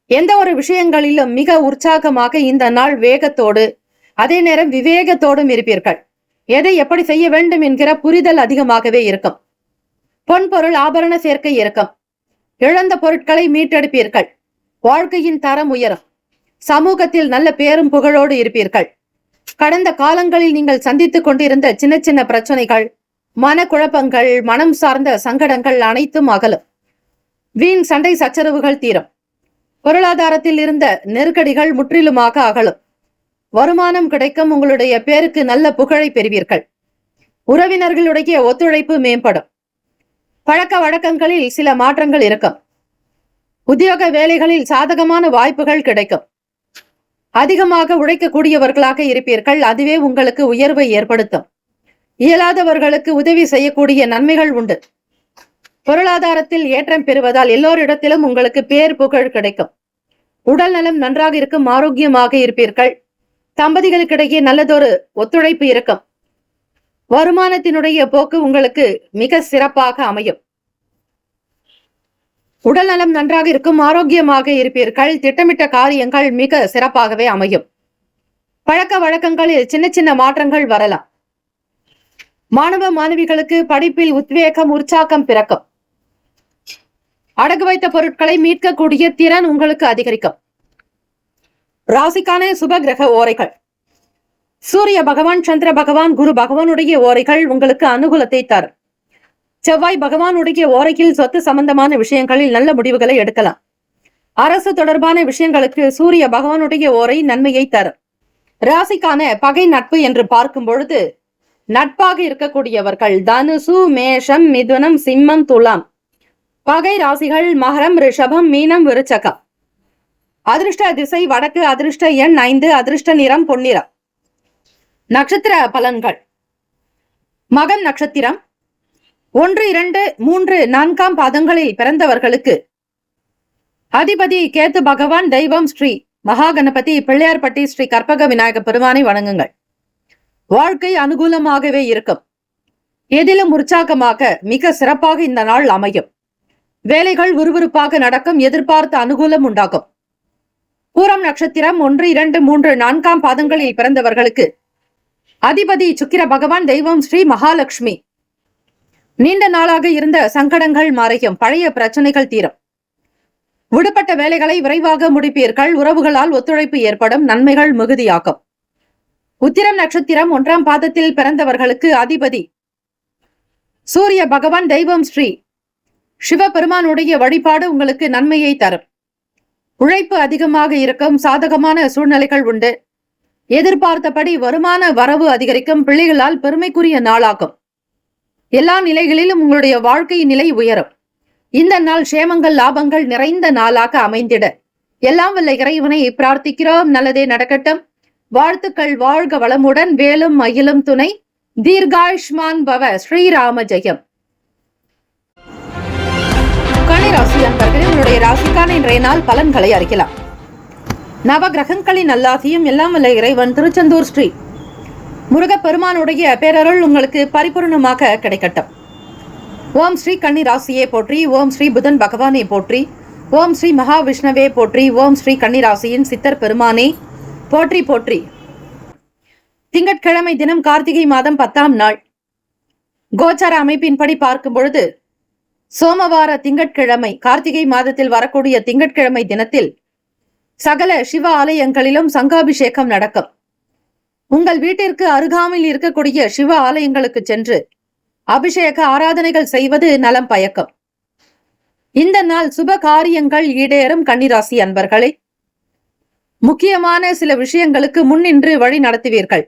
எந்த ஒரு விஷயங்களிலும் மிக உற்சாகமாக இந்த நாள் வேகத்தோடு அதே நேரம் விவேகத்தோடும் இருப்பீர்கள். எதை எப்படி செய்ய வேண்டும் என்கிற புரிதல் அதிகமாகவே இருக்கும். பொன் பொருள் ஆபரண சேர்க்கை இருக்கும். இழந்த பொருட்களை மீட்டெடுப்பீர்கள். வாழ்க்கையின் தரம் உயரும். சமூகத்தில் நல்ல பேரும் புகழோடு இருப்பீர்கள். கடந்த காலங்களில் நீங்கள் சந்தித்துக் கொண்டிருந்த சின்ன சின்ன பிரச்சனைகள், மனக்குழப்பங்கள், மனம் சார்ந்த சங்கடங்கள் அனைத்தும் அகலும். வீண் சண்டை சச்சரவுகள் தீரும். பொருளாதாரத்தில் இருந்த நெருக்கடிகள் முற்றிலுமாக அகலும். வருமானம் கிடைக்கும். உங்களுடைய பேருக்கு நல்ல புகழை பெறுவீர்கள். உறவினர்களுடைய ஒத்துழைப்பு மேம்படும். பழக்க வழக்கங்களில் சில மாற்றங்கள் இருக்கும். உத்தியோக வேலைகளில் சாதகமான வாய்ப்புகள் கிடைக்கும். அதிகமாக உழைக்கக்கூடியவர்களாக இருப்பீர்கள். அதுவே உங்களுக்கு உயர்வை ஏற்படுத்தும். இயலாதவர்களுக்கு உதவி செய்யக்கூடிய நன்மைகள் உண்டு. பொருளாதாரத்தில் ஏற்றம் பெறுவதால் எல்லோரிடத்திலும் உங்களுக்கு பேர் புகழ் கிடைக்கும். உடல் நலம் நன்றாக இருக்கும். ஆரோக்கியமாக இருப்பீர்கள். தம்பதிகளுக்கிடையே நல்லதொரு ஒத்துழைப்பு இருக்கும். வருமானத்தினுடைய போக்கு உங்களுக்கு மிக சிறப்பாக அமையும். உடல் நலம் நன்றாக இருக்கும். ஆரோக்கியமாக இருப்பீர்கள். திட்டமிட்ட காரியங்கள் மிக சிறப்பாகவே அமையும். பழக்க வழக்கங்களில் சின்ன சின்ன மாற்றங்கள் வரலாம். மாணவ மாணவிகளுக்கு படிப்பில் உத்வேகம், உற்சாகம் பிறக்கும். அடகு வைத்த பொருட்களை மீட்கக்கூடிய திறன் உங்களுக்கு அதிகரிக்கும். ராசிக்கான சுப கிரக ஓரைகள். சூரிய பகவான், சந்திர பகவான், குரு பகவானுடைய ஓரைகள் உங்களுக்கு அனுகூலத்தை தரும். செவ்வாய் பகவானுடைய ஓரையில் சொத்து சம்பந்தமான விஷயங்களில் நல்ல முடிவுகளை எடுக்கலாம். அரசு தொடர்பான விஷயங்களுக்கு சூரிய பகவானுடைய ஓரை நன்மையை தரும். ராசிக்கான பகை நட்பு என்று பார்க்கும் பொழுது நட்பாக இருக்கக்கூடியவர்கள் தனுசு, மேஷம், மிதுனம், சிம்மம், துலாம். பகை ராசிகள் மகரம், ரிஷபம், மீனம், விருச்சகம். அதிர்ஷ்ட திசை வடக்கு. அதிர்ஷ்ட எண் 5. அதிர்ஷ்ட நிறம் பொன்னிறம். நட்சத்திர பலன்கள். மகம் நட்சத்திரம் 1, 2, 3, 4ஆம் பாதங்களில் பிறந்தவர்களுக்கு அதிபதி கேத்து பகவான். தெய்வம் ஸ்ரீ மகாகணபதி. பிள்ளையார்பட்டி ஸ்ரீ கற்பக விநாயக பெருமானை வணங்குங்கள். வாழ்க்கை அனுகூலமாகவே இருக்கும். எதிலும் உற்சாகமாக மிக சிறப்பாக இந்த நாள் அமையும். வேலைகள் விறுவிறுப்பாக நடக்கும். எதிர்பார்த்த அனுகூலம் உண்டாகும். பூரம் நட்சத்திரம் 1, 2, 3, 4ஆம் பாதங்களில் பிறந்தவர்களுக்கு அதிபதி சுக்கிர பகவான், தெய்வம் ஸ்ரீ மகாலட்சுமி. நீண்ட நாளாக இருந்த சங்கடங்கள் மறையும், பழைய பிரச்சனைகள் தீரும், விடுபட்ட வேலைகளை விரைவாக முடிப்பீர்கள், உறவுகளால் ஒத்துழைப்பு ஏற்படும், நன்மைகள் மிகுதியாகும். உத்திரம் நட்சத்திரம் 1ஆம் பாதத்தில் பிறந்தவர்களுக்கு அதிபதி சூரிய பகவான், தெய்வம் ஸ்ரீ சிவபெருமானுடைய வழிபாடு உங்களுக்கு நன்மையை தரும். உழைப்பு அதிகமாக இருக்கும், சாதகமான சூழ்நிலைகள் உண்டு, எதிர்பார்த்தபடி வருமான வரவு அதிகரிக்கும், பிள்ளைகளால் பெருமைக்குரிய நாளாகும். எல்லா நிலைகளிலும் உங்களுடைய வாழ்க்கை நிலை உயரும். இந்த நாள் சேமங்கள் லாபங்கள் நிறைந்த நாளாக அமைந்திட எல்லாம் வல்ல இறைவனை பிரார்த்திக்கிறோம். நல்லதே நடக்கட்டும். வாழ்த்துக்கள். வாழ்க வளமுடன். வேலும் மயிலும் துணை. தீர்காயுஷ்மான் பவ. ஸ்ரீராம ஜெயம். கன்னி ராசி அன்பர்களே, உங்களுடைய ராசிக்கான இன்றைய நாள் பலன்களை அறிக்கலாம். நவ கிரகங்களின் நல்லாசியும் எல்லாம் வல்ல இறைவன் திருச்செந்தூர் ஸ்ரீ முருகப்பெருமானுடைய பேரருள் உங்களுக்கு பரிபூர்ணமாக கிடைக்கட்டும். ஓம் ஸ்ரீ கன்னி ராசியே போற்றி. ஓம் ஸ்ரீ புதன் பகவானே போற்றி. ஓம் ஸ்ரீ மகாவிஷ்ணவே போற்றி. ஓம் ஸ்ரீ கன்னி ராசியின் சித்தர் பெருமானே போற்றி போற்றி. திங்கட்கிழமை தினம் கார்த்திகை மாதம் 10ஆம் நாள். கோச்சார அமைப்பின்படி பார்க்கும் பொழுது சோமவார திங்கட்கிழமை, கார்த்திகை மாதத்தில் வரக்கூடிய திங்கட்கிழமை தினத்தில் சகல சிவ ஆலயங்களிலும் சங்காபிஷேகம் நடக்கும். உங்கள் வீட்டிற்கு அருகாமையில் இருக்கக்கூடிய சிவ ஆலயங்களுக்கு சென்று அபிஷேக ஆராதனைகள் செய்வது நலம் பயக்கும். இந்த நாள் சுப காரியங்கள் ஈடேறும். கன்னிராசி அன்பர்களே, முக்கியமான சில விஷயங்களுக்கு முன்னின்று வழி நடத்துவீர்கள்.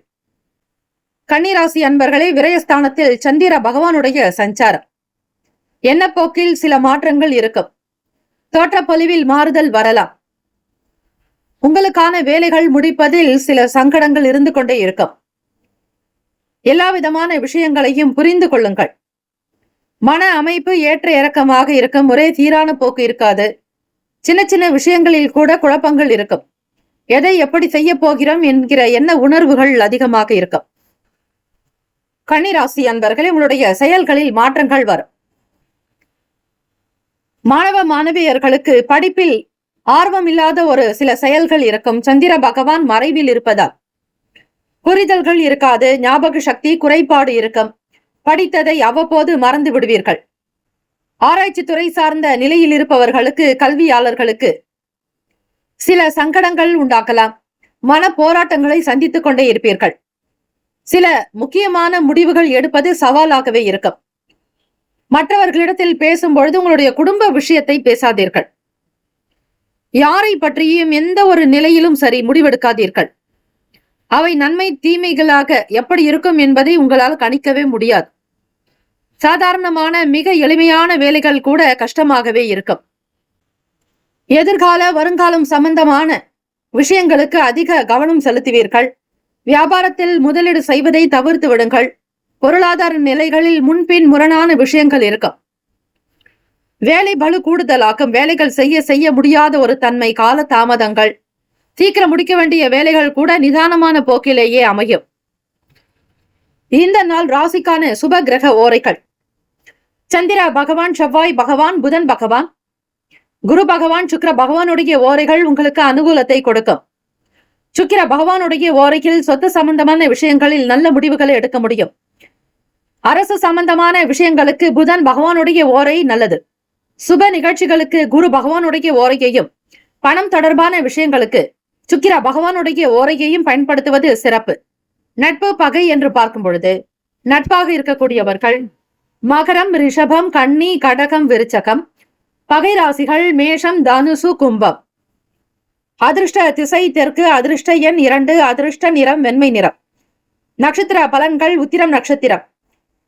கன்னிராசி அன்பர்களே, விரயஸ்தானத்தில் சந்திர பகவானுடைய சஞ்சாரம். எண்ணப்போக்கில் சில மாற்றங்கள் இருக்கும். தோற்றப்பொலிவில் மாறுதல் வரலாம். உங்களுக்கான வேலைகள் முடிப்பதில் சில சங்கடங்கள் இருந்து கொண்டே இருக்கும். எல்லா விதமான விஷயங்களையும் புரிந்து கொள்ளுங்கள். மன அமைப்பு ஏற்ற இறக்கமாக இருக்கும். ஒரே சீரான போக்கு இருக்காது. சின்ன சின்ன விஷயங்களில் கூட குழப்பங்கள் இருக்கும். எதை எப்படி செய்ய போகிறோம் என்கிற எண்ண உணர்வுகள் அதிகமாக இருக்கும். கன்னிராசி அன்பர்களே, உங்களுடைய செயல்களில் மாற்றங்கள் வரும். மாணவ மாணவியர்களுக்கு படிப்பில் ஆர்வம் இல்லாத ஒரு சில செயல்கள் இருக்கும். சந்திர பகவான் மறைவில் இருப்பதால் புரிதல்கள் இருக்காது. ஞாபக சக்தி குறைபாடு இருக்கும். படித்ததை அவ்வப்போது மறந்து விடுவீர்கள். ஆராய்ச்சி துறை சார்ந்த நிலையில் இருப்பவர்களுக்கு, கல்வியாளர்களுக்கு சில சங்கடங்கள் உண்டாக்கலாம். மன போராட்டங்களை சந்தித்துக் கொண்டே இருப்பீர்கள். சில முக்கியமான முடிவுகள் எடுப்பது சவாலாகவே இருக்கும். மற்றவர்களிடத்தில் பேசும்பொழுது உங்களுடைய குடும்ப விஷயத்தை பேசாதீர்கள். யாரை பற்றியும் எந்த ஒரு நிலையிலும் சரி முடிவெடுக்காதீர்கள். அவை நன்மை தீமைகளாக எப்படி இருக்கும் என்பதை உங்களால் கணிக்கவே முடியாது. சாதாரணமான மிக எளிமையான வேலைகள் கூட கஷ்டமாகவே இருக்கும். எதிர்கால வருங்காலம் சம்பந்தமான விஷயங்களுக்கு அதிக கவனம் செலுத்துவீர்கள். வியாபாரத்தில் முதலீடு செய்வதை தவிர்த்து விடுங்கள். பொருளாதார நிலைகளில் முன்பின் முரணான விஷயங்கள் இருக்கும். வேலை பளு கூடுதலாகும். வேலைகள் செய்ய முடியாத ஒரு தன்மை, கால தாமதங்கள், சீக்கிரம் முடிக்க வேண்டிய வேலைகள் கூட நிதானமான போக்கிலேயே அமையும். இந்த நாள் ராசிக்கான சுப கிரக ஓரைகள். சந்திர பகவான், செவ்வாய் பகவான், புதன் பகவான், குரு பகவான், சுக்கிர பகவானுடைய ஓரைகள் உங்களுக்கு அனுகூலத்தை கொடுக்கும். சுக்கிர பகவானுடைய ஓரையில் சொத்து சம்பந்தமான விஷயங்களில் நல்ல முடிவுகளை எடுக்க முடியும். அரசு சம்பந்தமான விஷயங்களுக்கு புதன் பகவானுடைய ஓரை நல்லது. சுப நிகழ்ச்சிகளுக்கு குரு பகவானுடைய ஓரையையும், பணம் தொடர்பான விஷயங்களுக்கு சுக்கிர பகவானுடைய ஓரையையும் பயன்படுத்துவது சிறப்பு. நட்பு பகை என்று பார்க்கும் பொழுது நட்பாக இருக்கக்கூடியவர்கள் மகரம், ரிஷபம், கன்னி, கடகம், விருச்சகம். பகை ராசிகள் மேஷம், தனுசு, கும்பம். அதிர்ஷ்ட திசை தெற்கு. அதிர்ஷ்ட எண் 2. அதிர்ஷ்ட நிறம் வெண்மை நிறம். நட்சத்திர பலன்கள். உத்திரம் நட்சத்திரம்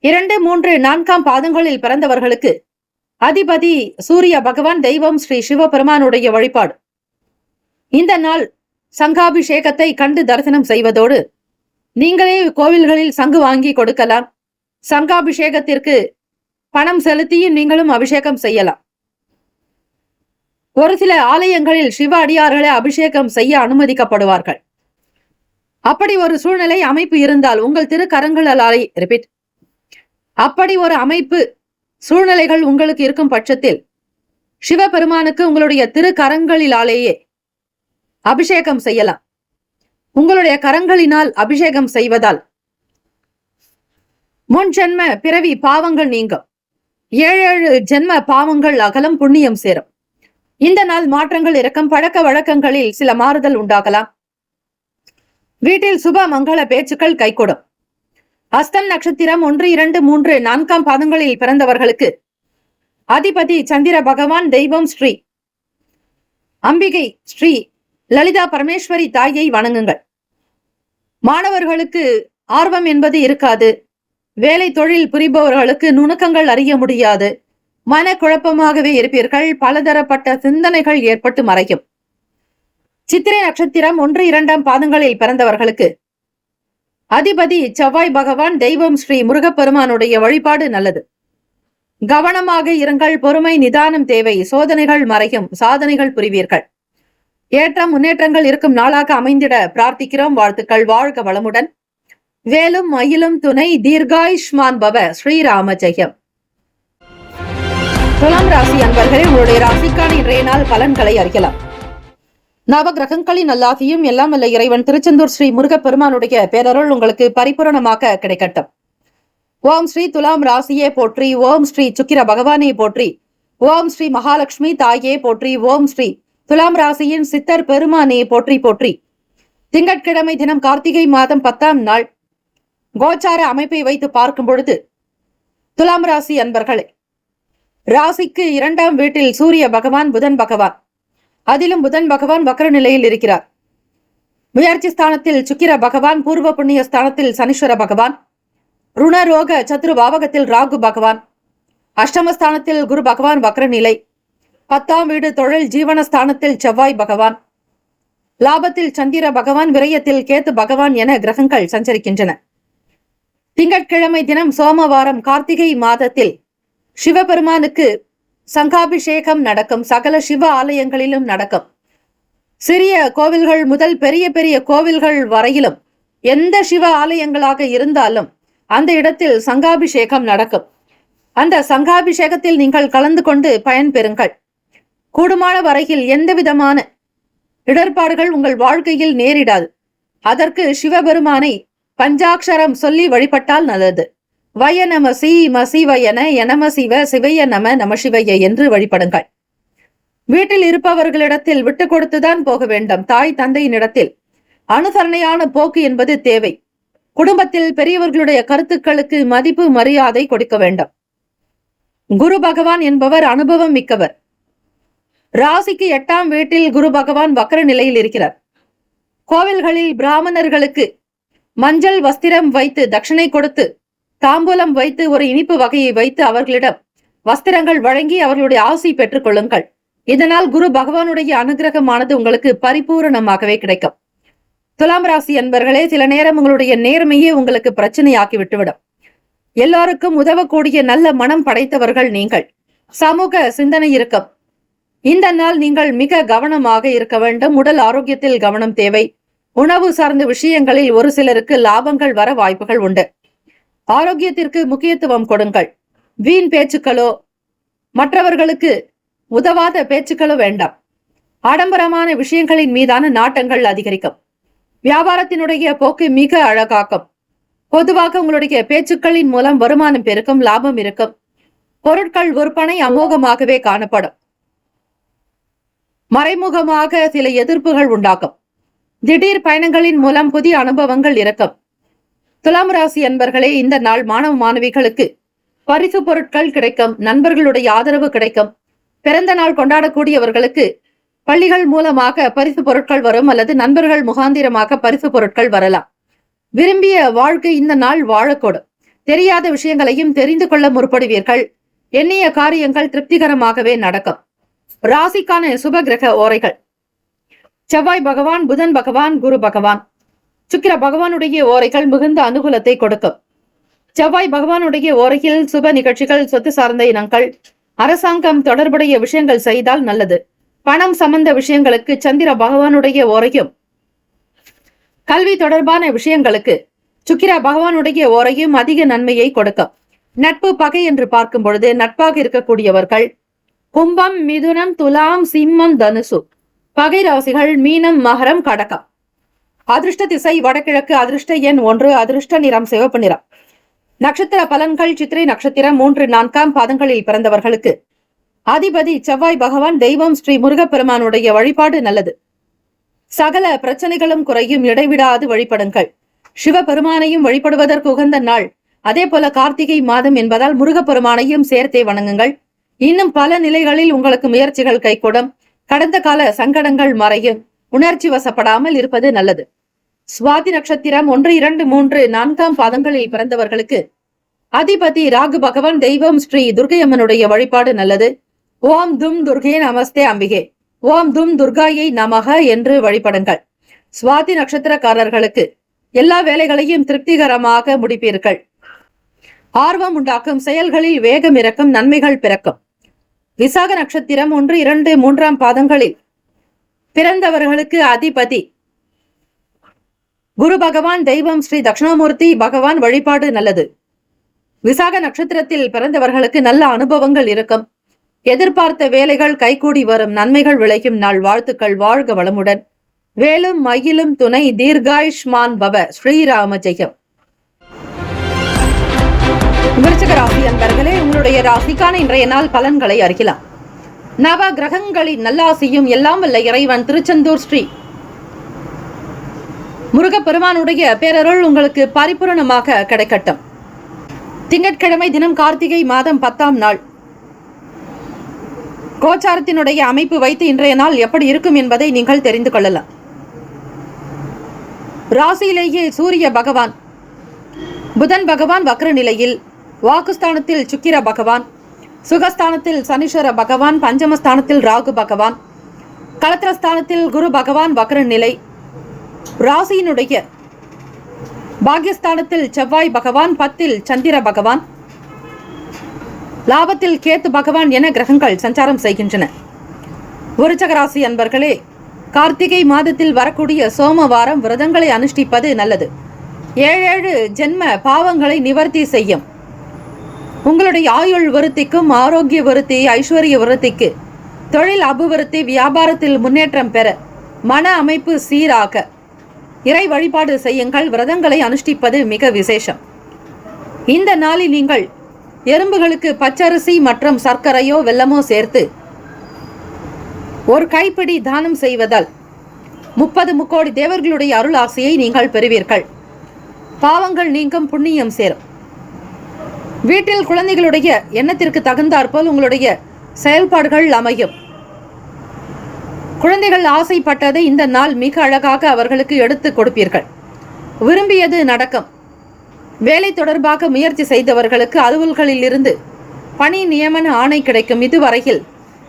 2, 3, 4ஆம் பாதங்களில் பிறந்தவர்களுக்கு அதிபதி சூரிய பகவான், தெய்வம் ஸ்ரீ சிவபெருமானுடைய வழிபாடு. இந்த நாள் சங்காபிஷேகத்தை கண்டு தரிசனம் செய்வதோடு நீங்களே கோவில்களில் சங்கு வாங்கி கொடுக்கலாம். சங்காபிஷேகத்திற்கு பணம் செலுத்தியும் நீங்களும் அபிஷேகம் செய்யலாம். ஒரு சில ஆலயங்களில் சிவ அடியார்களை அபிஷேகம் செய்ய அனுமதிக்கப்படுவார்கள். அப்படி ஒரு சூழ்நிலை அமைப்பு இருந்தால் உங்கள் திருக்கரங்களாலே ரிப்பீட் அப்படி ஒரு அமைப்பு சூழ்நிலைகள் உங்களுக்கு இருக்கும் பட்சத்தில் சிவபெருமானுக்கு உங்களுடைய திருக்கரங்களிலாலேயே அபிஷேகம் செய்யலாம். உங்களுடைய கரங்களினால் அபிஷேகம் செய்வதால் முன் ஜென்ம பிறவி பாவங்கள் நீங்கும். 7 ஜென்ம பாவங்கள் அகலம், புண்ணியம் சேரும். இந்த நாள் மாற்றங்கள் இருக்கும். பழக்க வழக்கங்களில் சில மாறுதல் உண்டாகலாம். வீட்டில் சுப மங்கள பேச்சுக்கள் கைகூடும். அஸ்தம் நட்சத்திரம் 1, 2, 3, 4 பாதங்களில் பிறந்தவர்களுக்கு அதிபதி சந்திர பகவான், தெய்வம் ஸ்ரீ அம்பிகை, ஸ்ரீ லலிதா பரமேஸ்வரி தாயை வணங்குங்கள். மாணவர்களுக்கு ஆர்வம் என்பது இருக்காது. வேலை தொழில் புரிபவர்களுக்கு நுணுக்கங்கள் அறிய முடியாது. மன குழப்பமாகவே இருப்பீர்கள். பலதரப்பட்ட சிந்தனைகள் ஏற்பட்டு மறையும். சித்திரை நட்சத்திரம் 1, 2 பாதங்களில் பிறந்தவர்களுக்கு அதிபதி செவ்வாய் பகவான், தெய்வம் ஸ்ரீ முருகப்பெருமானுடைய வழிபாடு நல்லது. கவனமாக இருங்கள். பொறுமை, நிதானம் தேவை. சோதனைகள் மறையும். சாதனைகள் புரிவீர்கள். ஏற்றம் முன்னேற்றங்கள் இருக்கும் நாளாக அமைந்திட பிரார்த்திக்கிறோம். வாழ்த்துக்கள். வாழ்க வளமுடன். வேலும் மயிலும் துணை. தீர்காயுஷ்மான் பவ. ஸ்ரீராம ஜெயம். துலாம் ராசி அன்பர்களே, உங்களுடைய ராசிக்கான இன்றைய நாள் பலன்களை அறியலாம். நவ கிரகங்களின் நல்லாசியும் எல்லாம் வல்ல இறைவன் திருச்செந்தூர் ஸ்ரீ முருகப்பெருமானுடைய பேரருள் உங்களுக்கு பரிபூரணமாக கிடைக்கட்டும். ஓம் ஸ்ரீ துலாம் ராசியே போற்றி. ஓம் ஸ்ரீ சுக்கிர பகவானே போற்றி. ஓம் ஸ்ரீ மகாலட்சுமி தாயே போற்றி. ஓம் ஸ்ரீ துலாம் ராசியின் சித்தர் பெருமானே போற்றி போற்றி. திங்கட்கிழமை தினம் கார்த்திகை மாதம் 10ஆம் நாள் கோச்சார அமைப்பை வைத்து பார்க்கும் பொழுது துலாம் ராசி அன்பர்களே, ராசிக்கு 2ஆம் வீட்டில் சூரிய பகவான், புதன் பகவான், அதிலும் புதன் பகவான் வக்ர நிலையில் இருக்கிறார். முயற்சி ஸ்தானத்தில் சுக்கிர பகவான், பூர்வ புண்ணிய ஸ்தானத்தில் சனீஸ்வர பகவான், ருணரோக சத்ரு பாவகத்தில் ராகு பகவான், அஷ்டமஸ்தானத்தில் குரு பகவான் வக்ர நிலை, 10ஆம் வீடு தொழில் ஜீவனஸ்தானத்தில் செவ்வாய் பகவான், லாபத்தில் சந்திர பகவான், விரயத்தில் கேத்து பகவான் என கிரகங்கள் சஞ்சரிக்கின்றன. திங்கட்கிழமை தினம் சோமவாரம் கார்த்திகை மாதத்தில் சிவபெருமானுக்கு சங்காபிஷேகம் நடக்கும். சகல சிவ ஆலயங்களிலும் நடக்கும். சிறிய கோவில்கள் முதல் பெரிய பெரிய கோவில்கள் வரையிலும் எந்த சிவ ஆலயங்களாக இருந்தாலும் அந்த இடத்தில் சங்காபிஷேகம் நடக்கும். அந்த சங்காபிஷேகத்தில் நீங்கள் கலந்து கொண்டு பயன்பெறுங்கள். கூடுமான வரையில் எந்த விதமான இடர்பாடுகள் உங்கள் வாழ்க்கையில் நேரிடாது. அதற்கு சிவபெருமானை பஞ்சாட்சரம் சொல்லி வழிபட்டால் நல்லது. வய நம சி மசிவயன எனம சிவ சிவைய நம நம சிவைய என்று வழிபடுங்கள். வீட்டில் இருப்பவர்களிடத்தில் விட்டு கொடுத்துதான் போக வேண்டும். தாய் தந்தையினிடத்தில் அனுசரணையான போக்கு என்பது தேவை. குடும்பத்தில் பெரியவர்களுடைய கருத்துக்களுக்கு மதிப்பு மரியாதை கொடுக்க வேண்டும். குரு பகவான் என்பவர் அனுபவம் மிக்கவர். ராசிக்கு 8ஆம் வீட்டில் குரு பகவான் வக்ர நிலையில் இருக்கிறார். கோவில்களில் பிராமணர்களுக்கு மஞ்சள் வஸ்திரம் வைத்து தட்சணை கொடுத்து தாம்பூலம் வைத்து ஒரு இனிப்பு வகையை வைத்து அவர்களிடம் வஸ்திரங்கள் வழங்கி அவர்களுடைய ஆசை பெற்றுக் கொள்ளுங்கள். இதனால் குரு பகவானுடைய அனுகிரகமானது உங்களுக்கு பரிபூரணமாகவே கிடைக்கும். துலாம் ராசி அன்பர்களே, சில நேரம் உங்களுடைய நேர்மையே உங்களுக்கு பிரச்சனையாக்கி விட்டுவிடும். எல்லோருக்கும் உதவக்கூடிய நல்ல மனம் படைத்தவர்கள் நீங்கள். சமூக சிந்தனை இருக்கும். இந்த நாள் நீங்கள் மிக கவனமாக இருக்க வேண்டும். உடல் ஆரோக்கியத்தில் கவனம் தேவை. உணவு சார்ந்த விஷயங்களில் ஒரு சிலருக்கு லாபங்கள் வர வாய்ப்புகள் உண்டு. ஆரோக்கியத்திற்கு முக்கியத்துவம் கொடுங்கள். வீண் பேச்சுக்களோ மற்றவர்களுக்கு உதவாத பேச்சுக்களோ வேண்டாம். ஆடம்பரமான விஷயங்களின் மீதான நாட்டங்கள் அதிகரிக்கும். வியாபாரத்தினுடைய போக்கு மிக அழகாக்கும். பொதுவாக உங்களுடைய பேச்சுக்களின் மூலம் வருமானம் பெருக்கும், லாபம் இருக்கும். பொருட்கள் விற்பனை அமோகமாகவே காணப்படும். மறைமுகமாக சில எதிர்ப்புகள் உண்டாகும். திடீர் பயணங்களின் மூலம் புதிய அனுபவங்கள் இருக்கும். துலாம் ராசி அன்பர்களே, இந்த நாள் மாணவ மாணவிகளுக்கு பரிசு பொருட்கள் கிடைக்கும். நண்பர்களுடைய ஆதரவு கிடைக்கும். பிறந்த நாள் கொண்டாடக்கூடியவர்களுக்கு பள்ளிகள் மூலமாக பரிசு பொருட்கள் வரும் அல்லது நண்பர்கள் முகாந்திரமாக பரிசு பொருட்கள் வரலாம். விரும்பிய வாழ்க்கை இந்த நாள் வாழக்கூடும். தெரியாத விஷயங்களையும் தெரிந்து கொள்ள முற்படுவீர்கள். எண்ணிய காரியங்கள் திருப்திகரமாகவே நடக்கும். ராசிக்கான சுப கிரக ஓரைகள்: செவ்வாய் பகவான், புதன் பகவான், குரு பகவான். சுக்கிர பகவானுடைய ஓரைகள் மிகுந்த அனுகூலத்தை கொடுக்கும். செவ்வாய் பகவானுடைய ஓரையில் சுப நிகழ்ச்சிகள், சொத்து சார்ந்த இனங்கள், அரசாங்கம் தொடர்புடைய விஷயங்கள் செய்தால் நல்லது. பணம் சம்பந்த விஷயங்களுக்கு சந்திர பகவானுடைய ஓரையும், கல்வி தொடர்பான விஷயங்களுக்கு சுக்கிர பகவானுடைய ஓரையும் அதிக நன்மையை கொடுக்கும். நட்பு பகை என்று பார்க்கும் பொழுது நட்பாக இருக்கக்கூடியவர்கள் கும்பம், மிதுனம், துலாம், சிம்மம், தனுசு பகை ராசிகள் மீனம், மகரம், கடகம். அதிர்ஷ்ட திசை வடகிழக்கு. அதிர்ஷ்ட எண் 1. அதிர்ஷ்ட நிறம் சிவப்பு நிறம். நட்சத்திர பலன்கள். சித்திரை நட்சத்திரம் 3, 4ஆம் பாதங்களில் பிறந்தவர்களுக்கு அதிபதி செவ்வாய் பகவான். தெய்வம் ஸ்ரீ முருகப்பெருமானுடைய வழிபாடு நல்லது. சகல பிரச்சனைகளும் குறையும். இடைவிடாது வழிபடுங்கள். சிவபெருமானையும் வழிபடுவதற்கு உகந்த நாள். அதே போல கார்த்திகை மாதம் என்பதால் முருகப்பெருமானையும் சேர்த்தே வணங்குங்கள். இன்னும் பல நிலைகளில் உங்களுக்கு முயற்சிகள் கைகூடும். கடந்த கால சங்கடங்கள் மறையும். உணர்ச்சி வசப்படாமல் இருப்பது நல்லது. சுவாதி நட்சத்திரம் 1, 2, 3, 4ஆம் பாதங்களில் பிறந்தவர்களுக்கு அதிபதி ராகு பகவான். தெய்வம் ஸ்ரீ துர்கையம்மனுடைய வழிபாடு நல்லது. ஓம் தும் துர்கே நமஸ்தே அம்பிகே, ஓம் தும் துர்காயை நமக என்று வழிபடுங்கள். சுவாதி நட்சத்திரக்காரர்களுக்கு எல்லா வேலைகளையும் திருப்திகரமாக முடிப்பீர்கள். ஆர்வம் உண்டாக்கும் செயல்களில் வேகம் இறக்கும். நன்மைகள் பிறக்கும். விசாக நட்சத்திரம் 1, 2, 3ஆம் பாதங்களில் பிறந்தவர்களுக்கு அதிபதி குரு பகவான். தெய்வம் ஸ்ரீ தட்சிணாமூர்த்தி பகவான். வழிபாடு நல்லது. விசாக நட்சத்திரத்தில் பிறந்தவர்களுக்கு நல்ல அனுபவங்கள் இருக்கும். எதிர்பார்த்த வேலைகள் கைகூடி வரும். நன்மைகள் விளையும் நாள். வாழ்த்துக்கள். வாழ்க வளமுடன். வேலும் மயிலும் துணை. தீர்காயுஷ்மான் பவ. ஸ்ரீராம ஜெயம். விருச்சிக ராசி அன்பர்களே, உங்களுடைய ராசிக்கான இன்றைய நாள் பலன்களை அறியலாம். நவ கிரகங்களின் நல்லாசியும் எல்லாம் வல்ல இறைவன் திருச்செந்தூர் ஸ்ரீ முருகப்பெருமானுடைய பேரருள் உங்களுக்கு பரிபூரணமாக கிடைக்கட்டும். திங்கட்கிழமை தினம் கார்த்திகை மாதம் 10ஆம் நாள். கோச்சாரத்தினுடைய அமைப்பு வைத்து இன்றைய நாள் எப்படி இருக்கும் என்பதை நீங்கள் தெரிந்து கொள்ளலாம். ராசியிலேயே சூரிய பகவான், புதன் பகவான் வக்ர நிலையில், வாக்குஸ்தானத்தில் சுக்கிர பகவான், சுகஸ்தானத்தில் சனீஸ்வர பகவான், பஞ்சமஸ்தானத்தில் ராகு பகவான், களத்திரஸ்தானத்தில் குரு பகவான் வக்ர நிலை, ராசியினுடைய பாக்யஸ்தானத்தில் செவ்வாய் பகவான், 10இல் சந்திர பகவான், லாபத்தில் கேத்து பகவான் என கிரகங்கள் சஞ்சாரம் செய்கின்றன. விருச்சிக ராசி அன்பர்களே, கார்த்திகை மாதத்தில் வரக்கூடிய சோமவாரம் விரதங்களை அனுஷ்டிப்பது நல்லது. 7 ஜென்ம பாவங்களை நிவர்த்தி செய்யும். உங்களுடைய ஆயுள் விருத்திக்கும், ஆரோக்கிய விருத்தி, ஐஸ்வர்ய விருத்திக்கு, தொழில் அபிவிருத்தி, வியாபாரத்தில் முன்னேற்றம் பெற, மன அமைப்பு சீராக இறை வழிபாடு செய்யுங்கள். விரதங்களை அனுஷ்டிப்பது மிக விசேஷம். இந்த நாளில் நீங்கள் எறும்புகளுக்கு பச்சரிசி மற்றும் சர்க்கரையோ வெல்லமோ சேர்த்து ஒரு கைப்பிடி தானம் செய்வதால் 30 முக்கோடி தேவர்களுடைய அருள் ஆசையை நீங்கள் பெறுவீர்கள். பாவங்கள் நீங்கும், புண்ணியம் சேரும். வீட்டில் குழந்தைகளுடைய எண்ணத்திற்கு தகுந்தாற்போல் உங்களுடைய செயல்பாடுகள் அமையும். குழந்தைகள் ஆசைப்பட்டதை இந்த நாள் மிக அழகாக அவர்களுக்கு எடுத்து கொடுப்பீர்கள். விரும்பியது நடக்கும். வேலை தொடர்பாக முயற்சி செய்தவர்களுக்கு அலுவல்களில் இருந்து பணி நியமன ஆணை கிடைக்கும். இதுவரையில்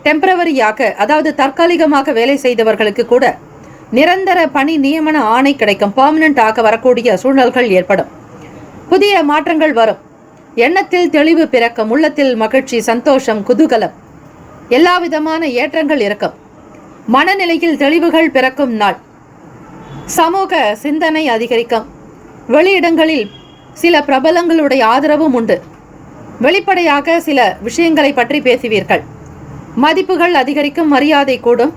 டெம்பரவரியாக, அதாவது தற்காலிகமாக வேலை செய்தவர்களுக்கு கூட நிரந்தர பணி நியமன ஆணை கிடைக்கும். பெர்மனன்ட் வரக்கூடிய சூழல்கள் ஏற்படும். புதிய மாற்றங்கள் வரும். எண்ணத்தில் தெளிவு பிறக்கும். உள்ளத்தில் மகிழ்ச்சி, சந்தோஷம், குதூகலம், எல்லா விதமான ஏற்றங்கள் இருக்கும். மனநிலையில் தெளிவுகள் பிறக்கும் நாள். சமூக சிந்தனை அதிகரிக்கும். வெளியிடங்களில் சில பிரபலங்களுடைய ஆதரவும் உண்டு. வெளிப்படையாக சில விஷயங்களை பற்றி பேசுவீர்கள். மதிப்புகள் அதிகரிக்கும். மரியாதை கூடும்.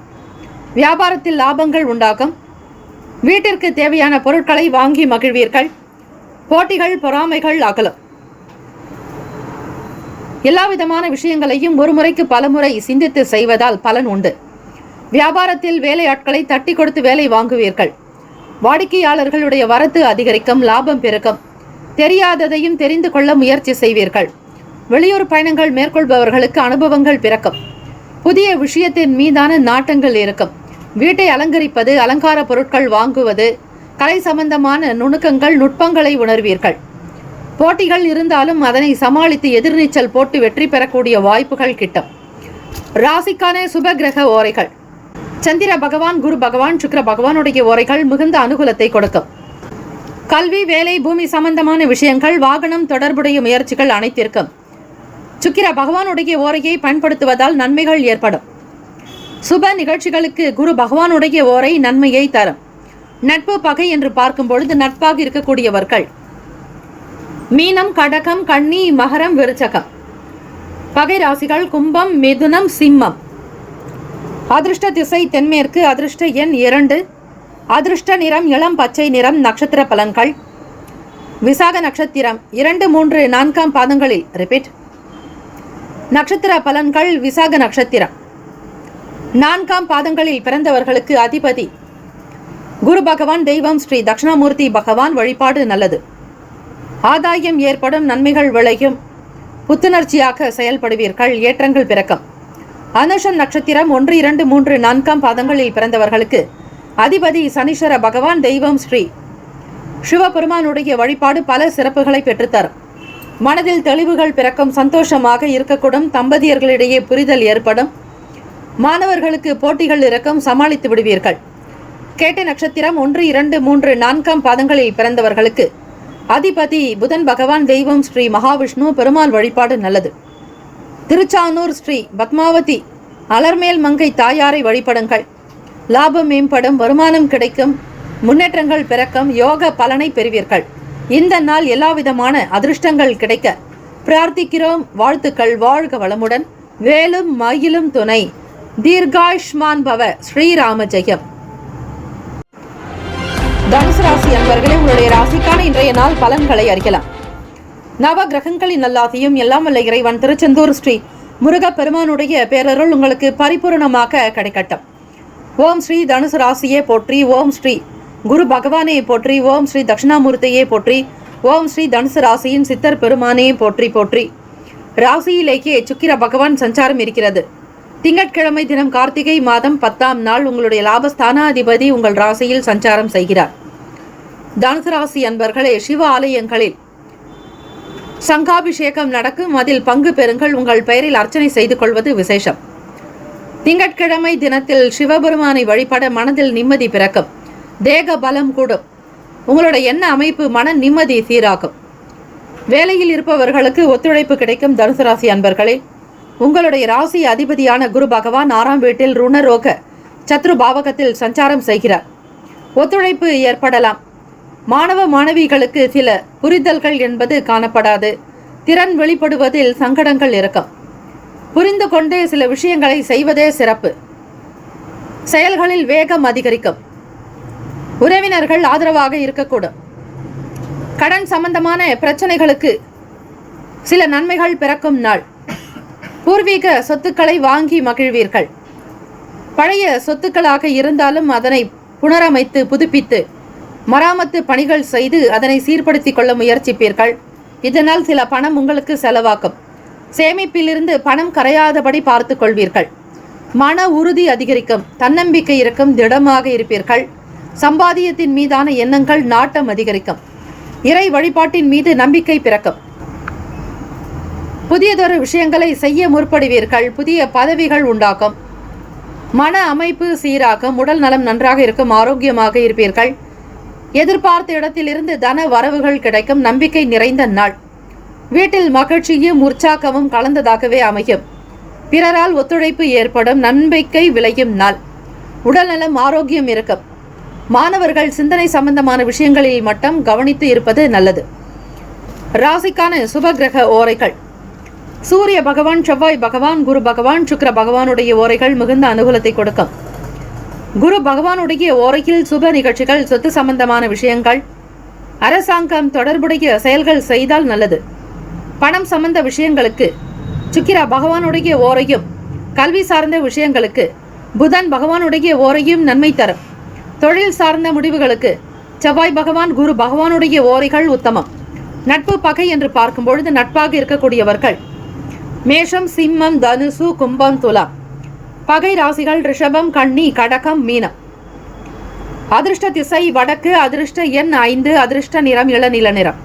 வியாபாரத்தில் லாபங்கள் உண்டாகும். வீட்டிற்கு தேவையான பொருட்களை வாங்கி மகிழ்வீர்கள். போட்டிகள், பொறாமைகள் அகலும். எல்லா விதமான விஷயங்களையும் ஒரு முறைக்கு பலமுறை சிந்தித்து செய்வதால் பலன் உண்டு. வியாபாரத்தில் வேலையாட்களை தட்டி கொடுத்து வேலை வாங்குவீர்கள். வாடிக்கையாளர்களுடைய வரத்து அதிகரிக்கும். லாபம் பெருக்கும். தெரியாததையும் தெரிந்து கொள்ள முயற்சி செய்வீர்கள். வெளியூர் பயணங்கள் மேற்கொள்பவர்களுக்கு அனுபவங்கள் பிறக்கும். புதிய விஷயத்தின் மீதான நாட்டங்கள் இருக்கும். வீட்டை அலங்கரிப்பது, அலங்கார பொருட்கள் வாங்குவது, கலை சம்பந்தமான நுணுக்கங்கள், நுட்பங்களை உணர்வீர்கள். போட்டிகள் இருந்தாலும் அதனை சமாளித்து எதிர்நீச்சல் போட்டு வெற்றி பெறக்கூடிய வாய்ப்புகள் கிட்டும். ராசிக்கான சுப கிரக ஓரைகள். சந்திர பகவான், குரு பகவான், சுக்கிர பகவானுடைய ஓரைகள் மிகுந்த அனுகூலத்தை கொடுக்கும். கல்வி, வேலை, பூமி சம்பந்தமான விஷயங்கள், வாகனம் தொடர்புடைய முயற்சிகள் அனைத்திற்கும் சுக்கிர பகவானுடைய ஓரையை பயன்படுத்துவதால் நன்மைகள் ஏற்படும். சுப நிகழ்ச்சிகளுக்கு குரு பகவானுடைய ஓரை நன்மையை தரும். நட்பு, பகை என்று பார்க்கும் பொழுது நட்பாக இருக்கக்கூடியவர்கள் மீனம், கடகம், கன்னி, மகரம், விருச்சகம். பகை ராசிகள் கும்பம், மிதுனம், சிம்மம். அதிர்ஷ்ட திசை தென்மேற்கு. அதிர்ஷ்ட எண் 2. அதிர்ஷ்ட நிறம் இளம் பச்சை நிறம். நட்சத்திர பலன்கள். விசாக நட்சத்திரம் 2, 3, 4 பாதங்களில் ரிப்பீட். நட்சத்திர பலன்கள். விசாக நட்சத்திரம் 4 பாதங்களில் பிறந்தவர்களுக்கு அதிபதி குரு பகவான். தெய்வம் ஸ்ரீ தட்சிணாமூர்த்தி பகவான். வழிபாடு நல்லது. ஆதாயம் ஏற்படும். நன்மைகள் விளையும். புத்துணர்ச்சியாக செயல்படுவீர்கள். ஏற்றங்கள் பிறக்கும். அனுஷம் நட்சத்திரம் 1, 2, 3, 4 பாதங்களில் பிறந்தவர்களுக்கு அதிபதி சனீஸ்வர பகவான். தெய்வம் ஸ்ரீ சிவபெருமானுடைய வழிபாடு பல சிறப்புகளை பெற்றுத்தரும். மனதில் தெளிவுகள் பிறக்கும். சந்தோஷமாக இருக்கக்கூடும். தம்பதியர்களிடையே புரிதல் ஏற்படும். மாணவர்களுக்கு போட்டிகள் இருக்கும். சமாளித்து விடுவீர்கள். கேட்ட நட்சத்திரம் 1, 2, 3, 4 பாதங்களில் பிறந்தவர்களுக்கு அதிபதி புதன் பகவான். தெய்வம் ஸ்ரீ மகாவிஷ்ணு. பெருமாள் வழிபாடு நல்லது. திருச்சானூர் ஸ்ரீ பத்மாவதி அலர்மேல் மங்கை தாயாரை வழிபடுங்கள். லாபம் மேம்படும். வருமானம் கிடைக்கும். முன்னேற்றங்கள் பிறக்கும். யோக பலனை பெறுவீர்கள். இந்த நாள் எல்லாவிதமான அதிர்ஷ்டங்கள் கிடைக்க பிரார்த்திக்கிறோம். வாழ்த்துக்கள். வாழ்க வளமுடன். வேலும் மயிலும் துணை. தீர்காயுஷ்மான் பவ. ஸ்ரீராம ஜெயம். தனுசு ராசி அன்பர்களே, உங்களுடைய ராசிக்கான இன்றைய நாள் பலன்களை அறியலாம். நவ கிரகங்களின் நல்லாசியும் எல்லாம் வல்ல இறைவன் திருச்செந்தூர் ஸ்ரீ முருகப்பெருமானுடைய பேரருள் உங்களுக்கு பரிபூர்ணமாக கிடைக்கட்டும். ஓம் ஸ்ரீ தனுசு ராசியே போற்றி. ஓம் ஸ்ரீ குரு பகவானே போற்றி. ஓம் ஸ்ரீ தட்சிணாமூர்த்தியே போற்றி. ஓம் ஸ்ரீ தனுசு ராசியின் சித்தர் பெருமானே போற்றி போற்றி. ராசியிலேயே சுக்கிர பகவான் சஞ்சாரம் இருக்கிறது. திங்கட்கிழமை தினம் கார்த்திகை மாதம் 10ஆம் நாள் உங்களுடைய லாபஸ்தானாதிபதி உங்கள் ராசியில் சஞ்சாரம் செய்கிறார். தனுசு ராசி அன்பர்களே, சிவ ஆலயங்களில் சங்காபிஷேகம் நடக்கும். அதில் பங்கு பெறுங்கள். உங்கள் பெயரில் அர்ச்சனை செய்து கொள்வது விசேஷம். திங்கட்கிழமை தினத்தில் சிவபெருமானை வழிபட மனதில் நிம்மதி பிறக்கும். தேக பலம் கூடும். உங்களுடைய எண்ண அமைப்பு மன நிம்மதி சீராகும். வேலையில் இருப்பவர்களுக்கு ஒத்துழைப்பு கிடைக்கும். தனுசு ராசி அன்பர்களே, உங்களுடைய ராசி அதிபதியான குரு பகவான் 6ஆம் வீட்டில் ருணரோக சத்ரு பாவகத்தில் சஞ்சாரம் செய்கிறார். ஒத்துழைப்பு ஏற்படலாம். மாணவ மாணவிகளுக்கு சில புரிதல்கள் என்பது காணப்படாது. திறன் வெளிப்படுவதில் சங்கடங்கள் இருக்கும். புரிந்து கொண்டு சில விஷயங்களை செய்வதே சிறப்பு. செயல்களில் வேகம் அதிகரிக்கும். உறவினர்கள் ஆதரவாக இருக்கக்கூடும். கடன் சம்பந்தமான பிரச்சனைகளுக்கு சில நன்மைகள் பிறக்கும் நாள். பூர்வீக சொத்துக்களை வாங்கி மகிழ்வீர்கள். பழைய சொத்துக்களாக இருந்தாலும் அதனை புனரமைத்து புதுப்பித்து மராமத்து பணிகள் செய்து அதனை சீர்படுத்திக் கொள்ள முயற்சிப்பீர்கள். இதனால் சில பணம் உங்களுக்கு செலவாக்கும். சேமிப்பிலிருந்து பணம் கரையாதபடி பார்த்து கொள்வீர்கள். மன உறுதி அதிகரிக்கும். தன்னம்பிக்கை இருக்கும். திடமாக இருப்பீர்கள். சம்பாதியத்தின் மீதான எண்ணங்கள் நாட்டம் அதிகரிக்கும். இறை வழிபாட்டின் மீது நம்பிக்கை பிறக்கும். புதியதொரு விஷயங்களை செய்ய முற்படுவீர்கள். புதிய பதவிகள் உண்டாக்கும். மன அமைப்பு சீராகும். உடல் நலம் நன்றாக இருக்கும். ஆரோக்கியமாக இருப்பீர்கள். எதிர்பார்த்த இடத்திலிருந்து தன வரவுகள் கிடைக்கும். நம்பிக்கை நிறைந்த நாள். வீட்டில் மகிழ்ச்சியும் உற்சாகமும் கலந்ததாகவே அமையும். பிறரால் ஒத்துழைப்பு ஏற்படும். நம்பிக்கை விளையும் நாள். உடல் நலம் ஆரோக்கியம் இருக்கும். மாணவர்கள் சிந்தனை சம்பந்தமான விஷயங்களில் மட்டும் கவனித்து இருப்பது நல்லது. ராசிக்கான சுபகிரக ஓரைகள். சூரிய பகவான், செவ்வாய் பகவான், குரு பகவான், சுக்கிர பகவானுடைய ஓரைகள் மிகுந்த அனுகூலத்தை கொடுக்கும். குரு பகவானுடைய ஓரையில் சுப நிகழ்ச்சிகள், சொத்து சம்பந்தமான விஷயங்கள், அரசாங்கம் தொடர்புடைய செயல்கள் செய்தால் நல்லது. பணம் சம்பந்த விஷயங்களுக்கு சுக்கிர பகவானுடைய ஓரையும், கல்வி சார்ந்த விஷயங்களுக்கு புதன் பகவானுடைய ஓரையும் நன்மை தரும். தொழில் சார்ந்த முடிவுகளுக்கு செவ்வாய் பகவான், குரு பகவானுடைய ஓரைகள் உத்தமம். நட்பு பகை என்று பார்க்கும் பொழுது நட்பாக இருக்கக்கூடியவர்கள் மேஷம், சிம்மம், தனுசு, கும்பம், துலாம். பகை ராசிகள் ரிஷபம், கன்னி, கடகம், மீனம். அதிர்ஷ்ட திசை வடக்கு. அதிர்ஷ்ட எண் 5. அதிர்ஷ்ட நிறம் இளநீல நிறம்.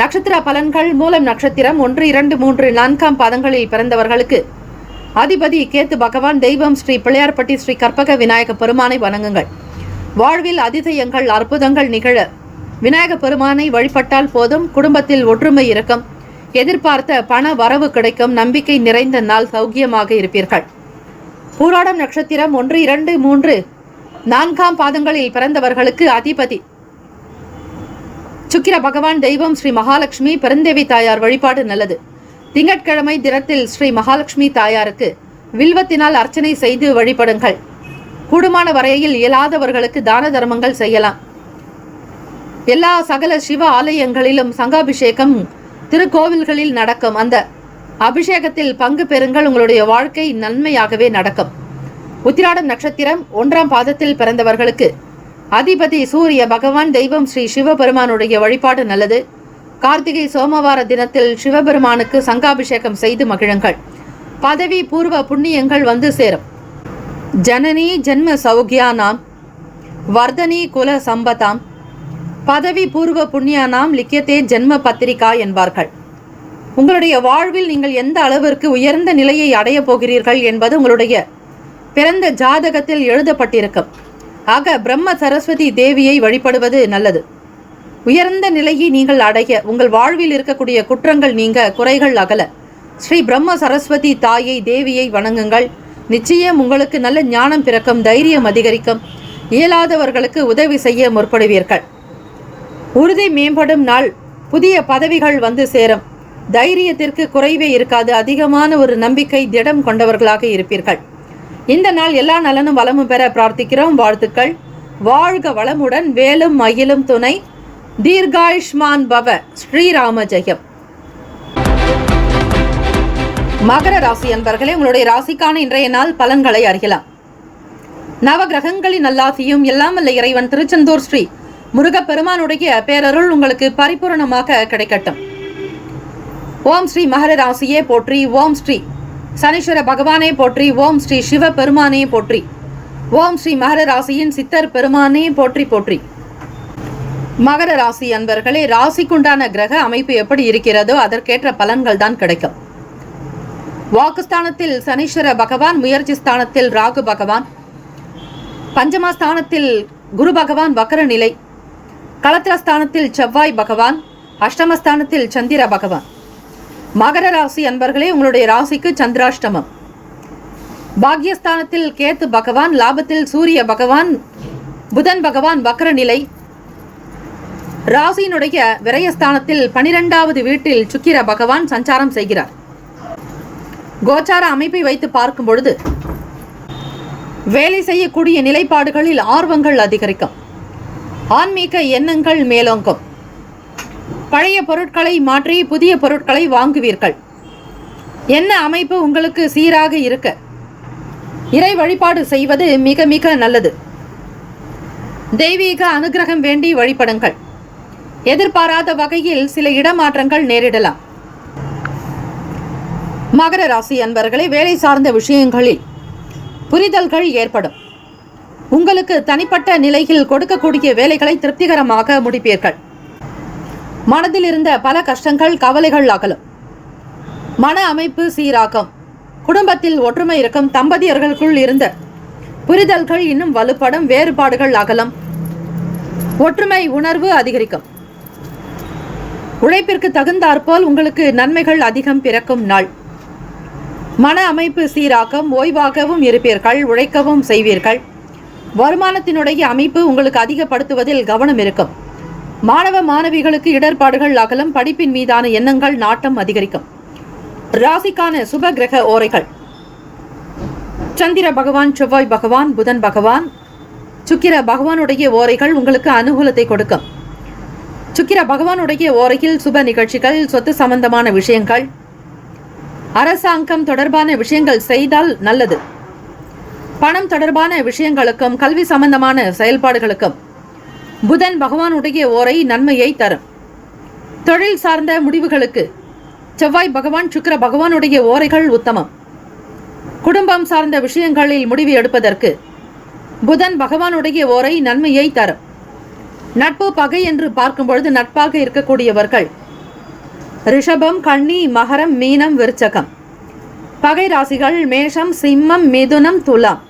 நட்சத்திர பலன்கள். மூலம் நட்சத்திரம் 1, 2, 3, 4 பாதங்களில் பிறந்தவர்களுக்கு அதிபதி கேத்து பகவான். தெய்வம் ஸ்ரீ பிள்ளையார்பட்டி ஸ்ரீ கற்பக விநாயக பெருமானை வணங்குங்கள். வாழ்வில் அதிசயங்கள், அற்புதங்கள் நிகழ விநாயக பெருமானை வழிபட்டால் போதும். குடும்பத்தில் ஒற்றுமை இருக்கும். எதிர்பார்த்த பண வரவு கிடைக்கும். நம்பிக்கை நிறைந்த நாள். சௌக்கியமாக இருப்பீர்கள். பூராடம் நட்சத்திரம் 1, 2, 3, 4 பாதங்களில் பிறந்தவர்களுக்கு அதிபதி சுக்கிர பகவான். தெய்வம் ஸ்ரீ மகாலட்சுமி. பெருந்தேவி தாயார் வழிபாடு நல்லது. திங்கட்கிழமை தினத்தில் ஸ்ரீ மகாலட்சுமி தாயாருக்கு வில்வத்தினால் அர்ச்சனை செய்து வழிபடுங்கள். கூடுமான வரையில் இயலாதவர்களுக்கு தான தர்மங்கள் செய்யலாம். எல்லா சகல சிவ ஆலயங்களிலும் சங்காபிஷேகம் திருக்கோவில்களில் நடக்கும். அந்த அபிஷேகத்தில் பங்கு பெறுங்கள். உங்களுடைய வாழ்க்கை நன்மையாகவே நடக்கும். உத்திராடம் நட்சத்திரம் 1ஆம் பாதத்தில் பிறந்தவர்களுக்கு அதிபதி சூரிய பகவான், தெய்வம் ஸ்ரீ சிவபெருமானுடைய வழிபாடு நல்லது. கார்த்திகை சோமவார தினத்தில் சிவபெருமானுக்கு சங்காபிஷேகம் செய்து மகிழுங்கள். பதவி பூர்வ புண்ணியங்கள் வந்து சேரும். ஜனனி ஜென்ம சௌகியானாம் வர்தனி குல சம்பதாம் பதவி பூர்வ புண்ணியானாம் லிக்கியத்தே ஜென்ம பத்திரிகா என்பார்கள். உங்களுடைய வாழ்வில் நீங்கள் எந்த அளவிற்கு உயர்ந்த நிலையை அடைய போகிறீர்கள் என்பது உங்களுடைய பிறந்த ஜாதகத்தில் எழுதப்பட்டிருக்கும். ஆக பிரம்ம சரஸ்வதி தேவியை வழிபடுவது நல்லது. உயர்ந்த நிலையை நீங்கள் அடைய, உங்கள் வாழ்வில் இருக்கக்கூடிய குற்றங்கள் நீங்க, குறைகள் அகல ஸ்ரீ பிரம்ம சரஸ்வதி தாயை தேவியை வணங்குங்கள். நிச்சயம் உங்களுக்கு நல்ல ஞானம் பிறக்கும், தைரியம் அதிகரிக்கும். இயலாதவர்களுக்கு உதவி செய்ய முற்படுவீர்கள். உறுதி மேம்படும் நாள். புதிய பதவிகள் வந்து சேரும். தைரியத்திற்கு குறைவே இருக்காது. அதிகமான ஒரு நம்பிக்கை, திடம் கொண்டவர்களாக இருப்பீர்கள். இந்த நாள் எல்லா நலனும் வளமும் பெற பிரார்த்திக்கிறோம். வாழ்த்துக்கள். வாழ்க வளமுடன். வேலும் மயிலும் துணை. தீர்காயுஷ்மான் பவ. ஸ்ரீராம ஜெயம். மகர ராசி அன்பர்களே, உங்களுடைய ராசிக்கான இன்றைய நாள் பலன்களை அறியலாம். நவகிரகங்களின் நல்லாசியும் எல்லாம் வல்ல இறைவன் திருச்செந்தூர் ஸ்ரீ முருகப்பெருமானுடைய பேரருள் உங்களுக்கு பரிபூரணமாக கிடைக்கட்டும். ஓம் ஸ்ரீ மகர ராசியே போற்றி. ஓம் ஸ்ரீ சனீஸ்வர பகவானே போற்றி. ஓம் ஸ்ரீ சிவ பெருமானே போற்றி. ஓம் ஸ்ரீ மகர ராசியின் சித்தர் பெருமானே போற்றி போற்றி. மகர ராசி அன்பர்களே, ராசிக்குண்டான கிரக அமைப்பு எப்படி இருக்கிறதோ அதற்கேற்ற பலன்கள் தான் கிடைக்கும். வாக்குஸ்தானத்தில் சனீஸ்வர பகவான், முயற்சி ஸ்தானத்தில் ராகு பகவான், பஞ்சமஸ்தானத்தில் குரு பகவான் வக்கர நிலை, களத்திரஸ்தானத்தில் செவ்வாய் பகவான், அஷ்டமஸ்தானத்தில் சந்திர பகவான். மகர ராசி அன்பர்களே, உங்களுடைய ராசிக்கு சந்திராஷ்டமம். பாக்யஸ்தானத்தில் கேத்து பகவான், லாபத்தில் சூரிய பகவான், புதன் பகவான் வக்கர நிலை. ராசியினுடைய விரயஸ்தானத்தில் 12வது வீட்டில் சுக்கிர பகவான் சஞ்சாரம் செய்கிறார். கோச்சார அமைப்பை வைத்து பார்க்கும் பொழுது வேலை செய்யக்கூடிய நிலைப்பாடுகளில் ஆர்வங்கள் அதிகரிக்கும். ஆன்மீக எண்ணங்கள் மேலோங்கும். பழைய பொருட்களை மாற்றி புதிய பொருட்களை வாங்குவீர்கள். என்ன அமைப்பு உங்களுக்கு சீராக இருக்க இறை வழிபாடு செய்வது மிக மிக நல்லது. தெய்வீக அனுகிரகம் வேண்டி வழிபடுங்கள். எதிர்பாராத வகையில் சில இடமாற்றங்கள் நேரிடலாம். மகர ராசி அன்பர்களே, வேலை சார்ந்த விஷயங்களில் புரிதல்கள் ஏற்படும். உங்களுக்கு தனிப்பட்ட நிலையில் கொடுக்கக்கூடிய வேலைகளை திருப்திகரமாக முடிப்பீர்கள். மனதில் இருந்த பல கஷ்டங்கள், கவலைகள் அகலும். மன அமைப்பு சீராகும். குடும்பத்தில் ஒற்றுமை இருக்கும். தம்பதியர்களுக்குள் இருந்த புரிதல்கள் இன்னும் வலுப்படும். வேறுபாடுகள் அகலும். ஒற்றுமை உணர்வு அதிகரிக்கும். உழைப்பிற்கு தகுந்தாற்போல் உங்களுக்கு நன்மைகள் அதிகம் பிறக்கும் நாள். மன அமைப்பு சீராகும். ஓய்வாகவும் இருப்பீர்கள். உழைக்கவும் செய்வீர்கள். வருமானத்தினுடைய அமைப்பு உங்களுக்கு அதிகப்படுத்துவதில் கவனம் இருக்கும். மாணவ மாணவிகளுக்கு இடர்பாடுகள் அகலும். படிப்பின் மீதான எண்ணங்கள், நாட்டம் அதிகரிக்கும். ராசிக்கான சுப கிரக ஓரைகள்: சந்திர பகவான், செவ்வாய் பகவான், புதன் பகவான், சுக்கிர பகவானுடைய ஓரைகள் உங்களுக்கு அனுகூலத்தை கொடுக்கும். சுக்கிர பகவானுடைய ஓரையில் சுப நிகழ்ச்சிகள், சொத்து சம்பந்தமான விஷயங்கள், அரசாங்கம் தொடர்பான விஷயங்கள் செய்தால் நல்லது. பணம் தொடர்பான விஷயங்களுக்கும் கல்வி சம்பந்தமான செயல்பாடுகளுக்கும் புதன் பகவானுடைய ஓரை நன்மையை தரும். தொழில் சார்ந்த முடிவுகளுக்கு செவ்வாய் பகவான், சுக்கிர பகவானுடைய ஓரைகள் உத்தமம். குடும்பம் சார்ந்த விஷயங்களில் முடிவு எடுப்பதற்கு புதன் பகவானுடைய ஓரை நன்மையை தரும். நட்பு பகை என்று பார்க்கும் பொழுது நட்பாக இருக்கக்கூடியவர்கள் ரிஷபம், கன்னி, மகரம், மீனம், விருச்சகம். பகை ராசிகள் மேஷம், சிம்மம், மிதுனம், துலாம்.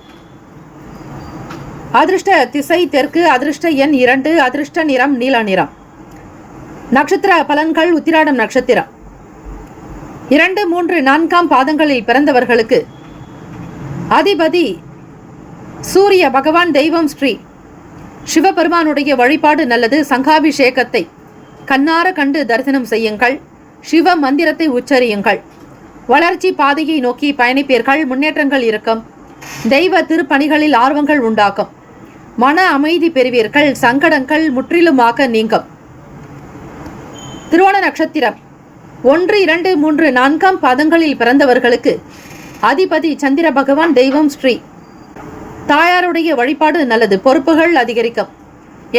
அதிர்ஷ்ட திசை தெற்கு. அதிர்ஷ்ட எண் 2. அதிர்ஷ்ட நிறம் நீல நிறம். நட்சத்திர பலன்கள்: உத்திராடம் நட்சத்திரம் 2, 3, 4ஆம் பாதங்களில் பிறந்தவர்களுக்கு அதிபதி சூரிய பகவான், தெய்வம் ஸ்ரீ சிவபெருமானுடைய வழிபாடு நல்லது. சங்காபிஷேகத்தை கண்ணார கண்டு தரிசனம் செய்யுங்கள். சிவ மந்திரத்தை உச்சரியுங்கள். வளர்ச்சி பாதையை நோக்கி பயணிப்பீர்கள். முன்னேற்றங்கள் இருக்கும். தெய்வ திருப்பணிகளில் ஆர்வங்கள் உண்டாகும். மன அமைதி பெறுவீர்கள். சங்கடங்கள் முற்றிலுமாக நீங்கும். திருவோண நட்சத்திரம் 1, 2, 3, 4 பாதங்களில் பிறந்தவர்களுக்கு அதிபதி சந்திர பகவான். தெய்வம் ஸ்ரீ. தாயாருடைய வழிபாடு நல்லது. பொறுப்புகள் அதிகரிக்கும்.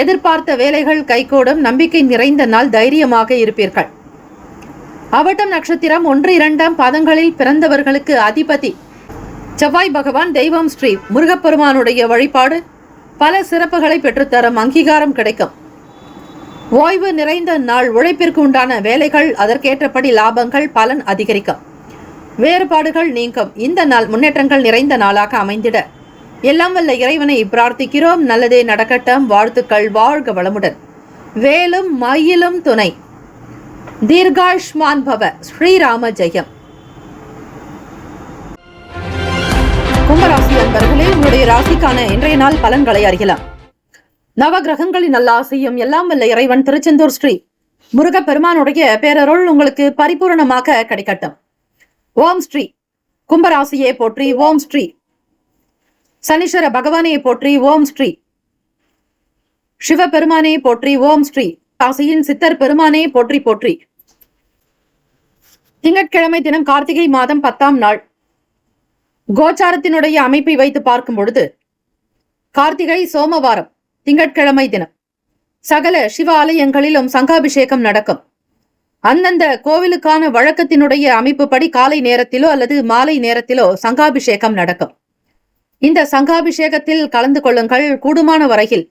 எதிர்பார்த்த வேலைகள் கைகூடும். நம்பிக்கை நிறைந்த நாள். தைரியமாக இருப்பீர்கள். அவிட்டம் நட்சத்திரம் 1, 2 பாதங்களில் பிறந்தவர்களுக்கு அதிபதி செவ்வாய் பகவான். தெய்வம் ஸ்ரீ. முருகப்பெருமானுடைய வழிபாடு பல சிறப்புகளை பெற்றுத்தரும். அங்கீகாரம் கிடைக்கும். ஓய்வு நிறைந்த நாள். உழைப்பிற்கு உண்டான வேலைகள், அதற்கேற்றபடி லாபங்கள், பலன் அதிகரிக்கும். வேறுபாடுகள் நீங்கும். இந்த நாள் முன்னேற்றங்கள் நிறைந்த நாளாக அமைந்திட எல்லாம் வல்ல இறைவனை பிரார்த்திக்கிறோம். நல்லதே நடக்கட்டும். வாழ்த்துக்கள். வாழ்க வளமுடன். வேலும் மயிலும் துணை. தீர்காயுஷ்மான் பவ. ஸ்ரீராம ஜெயம். கும்பராசி அன்பர்களே, உங்களுடைய ராசிக்கான இன்றைய நாள் பலன்களை அறியலாம். நவ கிரகங்களின் நல்லாசையும் எல்லாம் வல்ல இறைவன் திருச்செந்தூர் ஸ்ரீ முருகப்பெருமானுடைய பேரருள் உங்களுக்கு பரிபூரணமாக கிடைக்கட்டும். ஓம் ஸ்ரீ. கும்பராசியை போற்றி. ஓம் ஸ்ரீ. சனீஸ்வர பகவானை போற்றி. ஓம் ஸ்ரீ. சிவபெருமானை போற்றி. ஓம் ஸ்ரீ. ராசியின் சித்தர் பெருமானை போற்றி போற்றி. திங்கட்கிழமை தினம் கார்த்திகை மாதம் 10ஆம் நாள். கோச்சாரத்தினுடைய அமைப்பை வைத்து பார்க்கும் பொழுது கார்த்திகை சோமவாரம் திங்கட்கிழமை தினம் சகல சிவ ஆலயங்களிலும் சங்காபிஷேகம் நடக்கும். அந்தந்த கோவிலுக்கான வழக்கத்தினுடைய அமைப்புப்படி காலை நேரத்திலோ அல்லது மாலை நேரத்திலோ சங்காபிஷேகம் நடக்கும். இந்த சங்காபிஷேகத்தில் கலந்து கொள்ளுங்கள். கூடுமான வரையில்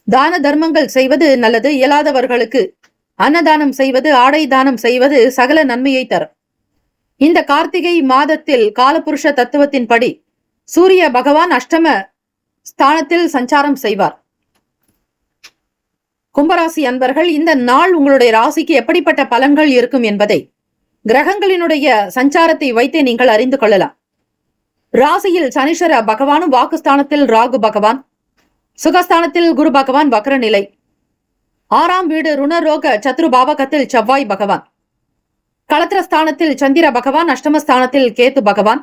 தான தர்மங்கள் செய்வது நல்லது. இயலாதவர்களுக்கு அன்னதானம் செய்வது, ஆடை தானம் செய்வது சகல நன்மையை தரும். இந்த கார்த்திகை மாதத்தில் காலபுருஷ தத்துவத்தின்படி சூரிய பகவான் அஷ்டம ஸ்தானத்தில் சஞ்சாரம் செய்வார். கும்பராசி அன்பர்கள், இந்த நாள் உங்களுடைய ராசிக்கு எப்படிப்பட்ட பலன்கள் இருக்கும் என்பதை கிரகங்களினுடைய சஞ்சாரத்தை வைத்தே நீங்கள் அறிந்து கொள்ளலாம். ராசியில் சனீஸ்வர பகவானும், வாக்குஸ்தானத்தில் ராகு பகவான், சுகஸ்தானத்தில் குரு பகவான் வக்ர நிலை, 6ஆம் வீடு ருணரோக சத்ரு பாவகத்தில் செவ்வாய் பகவான், களத்திரஸ்தானத்தில் சந்திர பகவான், அஷ்டமஸ்தானத்தில் கேத்து பகவான்,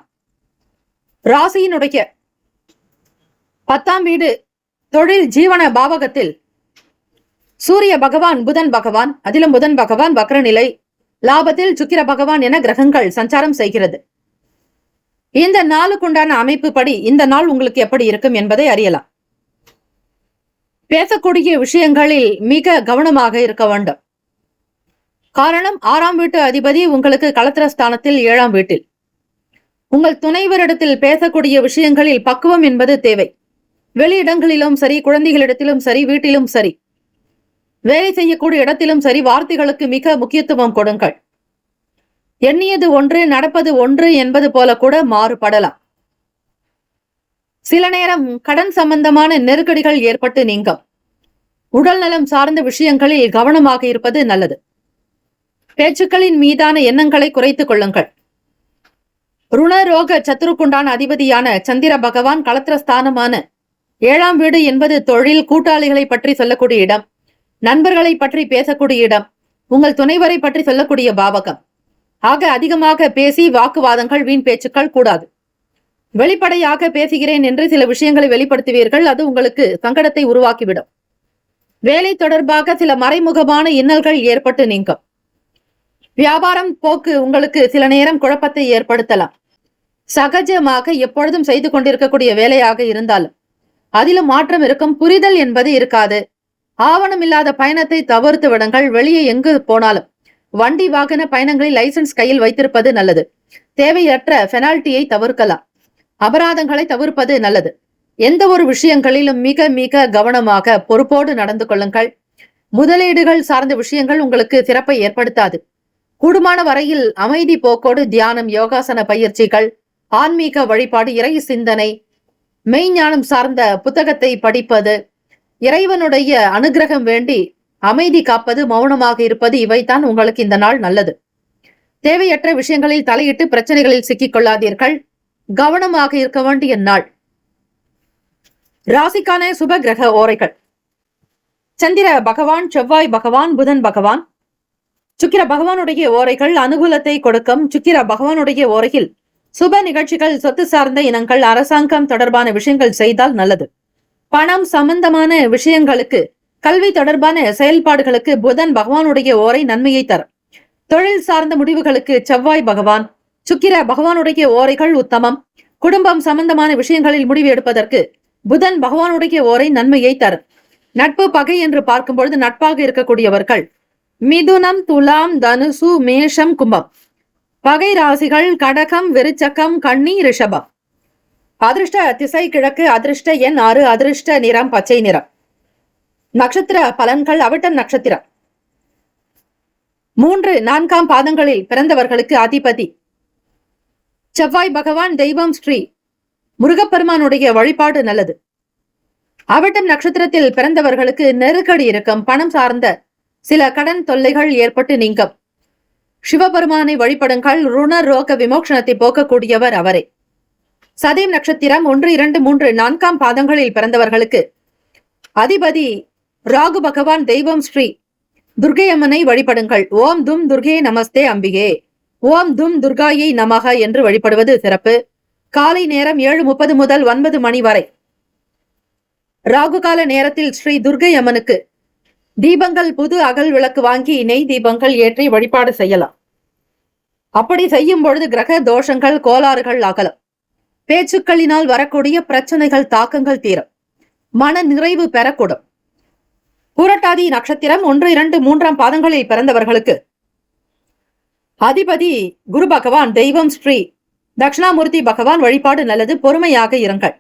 ராசியினுடைய 10ஆம் வீடு தொழில் ஜீவன பாவகத்தில் சூரிய பகவான், புதன் பகவான், அதிலும் புதன் பகவான் வக்ர நிலை, லாபத்தில் சுக்கிர பகவான் என கிரகங்கள் சஞ்சாரம் செய்கிறது. இந்த நாளுக்குண்டான அமைப்பு படி இந்த நாள் உங்களுக்கு எப்படி இருக்கும் என்பதை அறியலாம். பேசக்கூடிய விஷயங்களில் மிக கவனமாக இருக்க வேண்டும். காரணம், 6ஆம் வீட்டு அதிபதி உங்களுக்கு களத்திரஸ்தானத்தில் 7ஆம் வீட்டில். உங்கள் துணைவரிடத்தில் பேசக்கூடிய விஷயங்களில் பக்குவம் என்பது தேவை. வெளியிடங்களிலும் சரி, குழந்தைகளிடத்திலும் சரி, வீட்டிலும் சரி, வேலை செய்யக்கூடிய இடத்திலும் சரி, வார்த்தைகளுக்கு மிக முக்கியத்துவம் கொடுங்கள். எண்ணியது ஒன்று நடப்பது ஒன்று என்பது போல கூட மாறுபடலாம். சில நேரம் கடன் சம்பந்தமான நெருக்கடிகள் ஏற்பட்டு நீங்கும். உடல் நலம் சார்ந்த விஷயங்களில் கவனமாக இருப்பது நல்லது. பேச்சுக்களின் மீதான எண்ணங்களை குறைத்துக் கொள்ளுங்கள். ருணரோக சத்துருக்குண்டான அதிபதியான சந்திர பகவான் களத்திரஸ்தானமான 7ஆம் வீடு என்பது தொழில், கூட்டாளிகளை பற்றி சொல்லக்கூடிய இடம், நண்பர்களை பற்றி பேசக்கூடிய இடம், உங்கள் துணைவரை பற்றி சொல்லக்கூடிய பாவகம். ஆக அதிகமாக பேசி வாக்குவாதங்கள், வீண் பேச்சுக்கள் கூடாது. வெளிப்படையாக பேசுகிறேன் என்று சில விஷயங்களை வெளிப்படுத்துவீர்கள். அது உங்களுக்கு சங்கடத்தை உருவாக்கிவிடும். வேலை தொடர்பாக சில மறைமுகமான இன்னல்கள் ஏற்பட்டு நீங்கும். வியாபாரம் போக்கு உங்களுக்கு சில நேரம் குழப்பத்தை ஏற்படுத்தலாம். சகஜமாக எப்பொழுதும் செய்து கொண்டிருக்கக்கூடிய வேலையாக இருந்தாலும் அதிலும் மாற்றம் இருக்கும். புரிதல் என்பது இருக்காது. ஆவணம் இல்லாத பயணத்தை தவிர்த்து விடுங்கள். வெளியே எங்கு போனாலும் வண்டி வாகன பயணங்களில் லைசன்ஸ் கையில் வைத்திருப்பது நல்லது. தேவையற்ற பெனால்ட்டியை தவிர்க்கலாம். அபராதங்களை தவிர்ப்பது நல்லது. எந்த ஒரு விஷயங்களிலும் மிக மிக கவனமாக பொறுப்போடு நடந்து கொள்ளுங்கள். முதலீடுகள் சார்ந்த விஷயங்கள் உங்களுக்கு சிறப்பை ஏற்படுத்தாது. கூடுமான வரையில் அமைதி போக்கோடு தியானம், யோகாசன பயிற்சிகள், ஆன்மீக வழிபாடு, இறை சிந்தனை, மெய்ஞானம் சார்ந்த புத்தகத்தை படிப்பது, இறைவனுடைய அனுகிரகம் வேண்டி அமைதி காப்பது, மௌனமாக இருப்பது, இவைதான் உங்களுக்கு இந்த நாள் நல்லது. தேவையற்ற விஷயங்களில் தலையிட்டு பிரச்சனைகளில் சிக்கிக் கொள்ளாதீர்கள். கவனமாக இருக்க வேண்டிய நாள். ராசிக்கான சுப கிரக ஓரைகள்: சந்திர பகவான், செவ்வாய் பகவான், புதன் பகவான், சுக்கிர பகவானுடைய ஓரைகள் அனுகூலத்தை கொடுக்கும். சுக்கிர பகவானுடைய ஓரையில் சுப நிகழ்ச்சிகள், சொத்து சார்ந்த இனங்கள், அரசாங்கம் தொடர்பான விஷயங்கள் செய்தால் நல்லது. பணம் சம்பந்தமான விஷயங்களுக்கு, கல்வி தொடர்பான செயல்பாடுகளுக்கு புதன் பகவானுடைய ஓரை நன்மையை தரும். தொழில் சார்ந்த முடிவுகளுக்கு செவ்வாய் பகவான், சுக்கிர பகவானுடைய ஓரைகள் உத்தமம். குடும்பம் சம்பந்தமான விஷயங்களில் முடிவு எடுப்பதற்கு புதன் பகவானுடைய ஓரை நன்மையை தரும். நட்பு பகை என்று பார்க்கும் பொழுது நட்பாக இருக்கக்கூடியவர்கள் மிதுனம், துலாம், தனுசு, மேஷம், கும்பம். பகை ராசிகள் கடகம், விருச்சகம், கன்னி, ரிஷபம். அதிர்ஷ்ட திசை கிழக்கு, அதிர்ஷ்ட எண் 6, அதிர்ஷ்ட நிறம் பச்சை நிறம். நட்சத்திர பலன்கள். அவிட்டம் நட்சத்திரம் 3, 4 பாதங்களில் பிறந்தவர்களுக்கு அதிபதி செவ்வாய் பகவான். தெய்வம் ஸ்ரீ முருகப்பெருமானுடைய வழிபாடு நல்லது. அவிட்டம் நட்சத்திரத்தில் பிறந்தவர்களுக்கு நெருக்கடி இருக்கும். பணம் சார்ந்த சில கடன் தொல்லைகள் ஏற்பட்டு நீங்கும். சிவபெருமானை வழிபடுங்கள். ருண ரோக விமோசனத்தை போக்கக்கூடியவர் அவரே. சதயம் நட்சத்திரம் 1, 2, 3, 4 பாதங்களில் பிறந்தவர்களுக்கு அதிபதி ராகு பகவான். தெய்வம் ஸ்ரீ துர்கை அம்மனை வழிபடுங்கள். ஓம் தும் துர்கே நமஸ்தே அம்பிகே, ஓம் தும் துர்காயை நமக என்று வழிபடுவது சிறப்பு. காலை நேரம் 7:30 முதல் 9 மணி வரை ராகு கால நேரத்தில் ஸ்ரீ துர்கை அம்மனுக்கு தீபங்கள், புது அகல் விளக்கு வாங்கி நெய் தீபங்கள் ஏற்றி வழிபாடு செய்யலாம். அப்படி செய்யும் பொழுது கிரக தோஷங்கள், கோளாறுகள் அகலும். பேச்சுக்களினால் வரக்கூடிய பிரச்சனைகள், தாக்கங்கள் தீரும். மன நிறைவு பெறக்கூடும். பூரட்டாதி நட்சத்திரம் 1, 2, 3 பாதங்களில் பிறந்தவர்களுக்கு அதிபதி குரு பகவான். தெய்வம் ஸ்ரீ தட்சிணாமூர்த்தி பகவான். வழிபாடு நல்லது. பொறுமையாக இருங்கள்.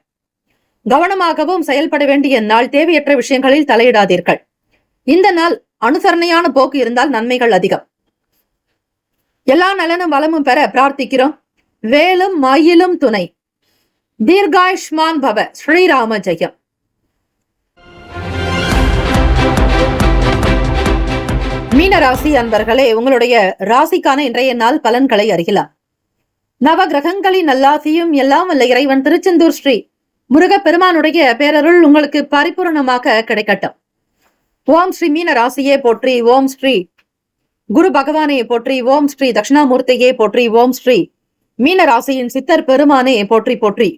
கவனமாகவும் செயல்பட வேண்டிய நாள். தேவையற்ற விஷயங்களில் தலையிடாதீர்கள். இந்த நாள் அனுசரணையான போக்கு இருந்தால் நன்மைகள் அதிகம். எல்லா நலனும் வளமும் பெற பிரார்த்திக்கிறோம். வேலும் மயிலும் துணை. தீர்காயுஷ்மான் பவ. ஸ்ரீராம ஜெயம். மீன ராசி அன்பர்களே, உங்களுடைய ராசிக்கான இன்றைய நாள் பலன்களை அறியலாம். நவ கிரகங்களின் நல்லாசியும் எல்லாம் வல்ல இறைவன் திருச்செந்தூர் ஸ்ரீ முருகப்பெருமானுடைய பேரருள் உங்களுக்கு பரிபூர்ணமாக கிடைக்கட்டும். ஓம் ஸ்ரீ மீன ராசியே போற்றி. ஓம் ஸ்ரீ குரு பகவானே போற்றி. ஓம் ஸ்ரீ தட்சிணாமூர்த்தியே போற்றி. ஓம் ஸ்ரீ மீன ராசியின் சித்தர் பெருமானே போற்றி போற்றி.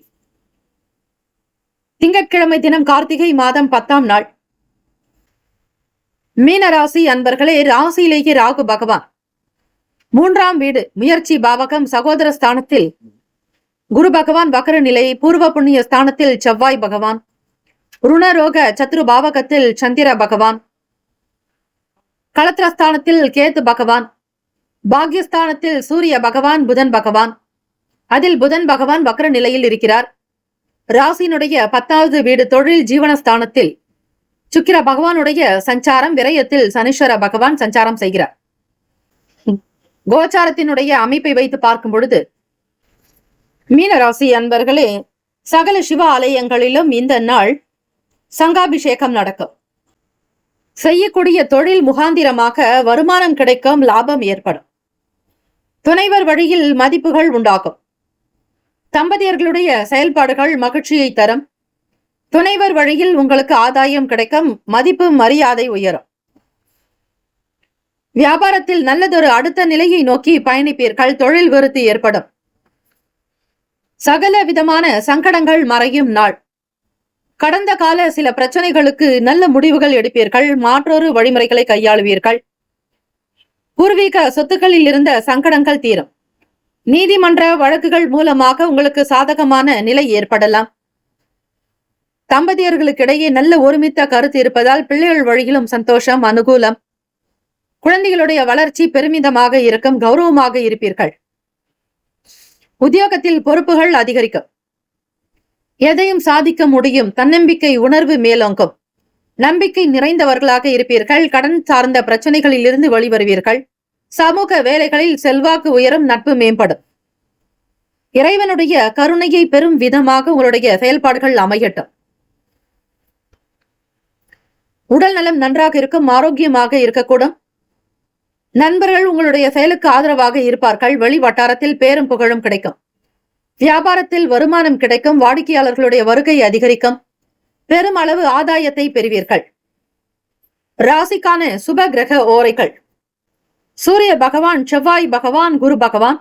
திங்கட்கிழமை தினம் கார்த்திகை மாதம் 10ஆம் நாள். மீன ராசி அன்பர்களே, ராசியிலேயே ராகு பகவான் 3ஆம் வீடு முயற்சி பாவகம் சகோதர ஸ்தானத்தில் குரு பகவான் வக்ர நிலை. பூர்வ புண்ணிய ஸ்தானத்தில் செவ்வாய் பகவான். ருணரோக சத்ரு பாவகத்தில் சந்திர பகவான். களத்திரஸ்தானத்தில் கேத்து பகவான். பாக்யஸ்தானத்தில் சூரிய பகவான், புதன் பகவான். அதில் புதன் பகவான் வக்ர நிலையில் இருக்கிறார். ராசியினுடைய 10வது வீடு தொழில் ஜீவனஸ்தானத்தில் சுக்கிர பகவானுடைய சஞ்சாரம். விரயத்தில் சனீஸ்வர பகவான் சஞ்சாரம் செய்கிறார். கோச்சாரத்தினுடைய அமைப்பை வைத்து பார்க்கும் பொழுது மீனராசி அன்பர்களே, சகல சிவ ஆலயங்களிலும் இந்த நாள் சங்காபிஷேகம் நடக்கும். செய்யக்கூடிய தொழில் முகாந்திரமாக வருமானம் கிடைக்கும். லாபம் ஏற்படும். துணைவர் வழியில் மதிப்புகள் உண்டாகும். தம்பதியர்களுடைய செயல்பாடுகள் மகிழ்ச்சியை தரும். துணைவர் வழியில் உங்களுக்கு ஆதாயம் கிடைக்கும். மதிப்பு மரியாதை உயரும். வியாபாரத்தில் நல்லதொரு அடுத்த நிலையை நோக்கி பயணிப்பீர்கள். தொழில் விருத்தி ஏற்படும். சகல விதமான சங்கடங்கள் மறையும் நாள். கடந்த கால சில பிரச்சனைகளுக்கு நல்ல முடிவுகள் எடுப்பீர்கள். மாற்றொரு வழிமுறைகளை கையாளுவீர்கள். பூர்வீக சொத்துக்களில் இருந்த சங்கடங்கள் தீரும். நீதிமன்ற வழக்குகள் மூலமாக உங்களுக்கு சாதகமான நிலை ஏற்படலாம். தம்பதியர்களுக்கிடையே நல்ல ஒருமித்த கருத்து இருப்பதால் பிள்ளைகள் வழியிலும் சந்தோஷம், அனுகூலம். குழந்தைகளுடைய வளர்ச்சி பெருமிதமாக இருக்கும். கௌரவமாக இருப்பீர்கள். உத்தியோகத்தில் பொறுப்புகள் அதிகரிக்கும். எதையும் சாதிக்க முடியும். தன்னம்பிக்கை உணர்வு மேலோங்கும். நம்பிக்கை நிறைந்தவர்களாக இருப்பீர்கள். கடன் சார்ந்த பிரச்சனைகளில் இருந்து வெளிவருவீர்கள். சமூக வேலைகளில் செல்வாக்கு உயரும். நட்பு மேம்படும். இறைவனுடைய கருணையை பெறும் விதமாக உங்களுடைய செயல்பாடுகள் அமையட்டும். உடல் நலம் நன்றாக இருக்கும். ஆரோக்கியமாக இருக்கக்கூடும். நண்பர்கள் உங்களுடைய செயலுக்கு ஆதரவாக இருப்பார்கள். வெளி வட்டாரத்தில் பேரும் புகழும் கிடைக்கும். வியாபாரத்தில் வருமானம் கிடைக்கும். வாடிக்கையாளர்களுடைய வருகை அதிகரிக்கும். பெருமளவு ஆதாயத்தை பெறுவீர்கள். ராசிக்கான சுப கிரக ஓரைகள். சூரிய பகவான், செவ்வாய் பகவான், குரு பகவான்,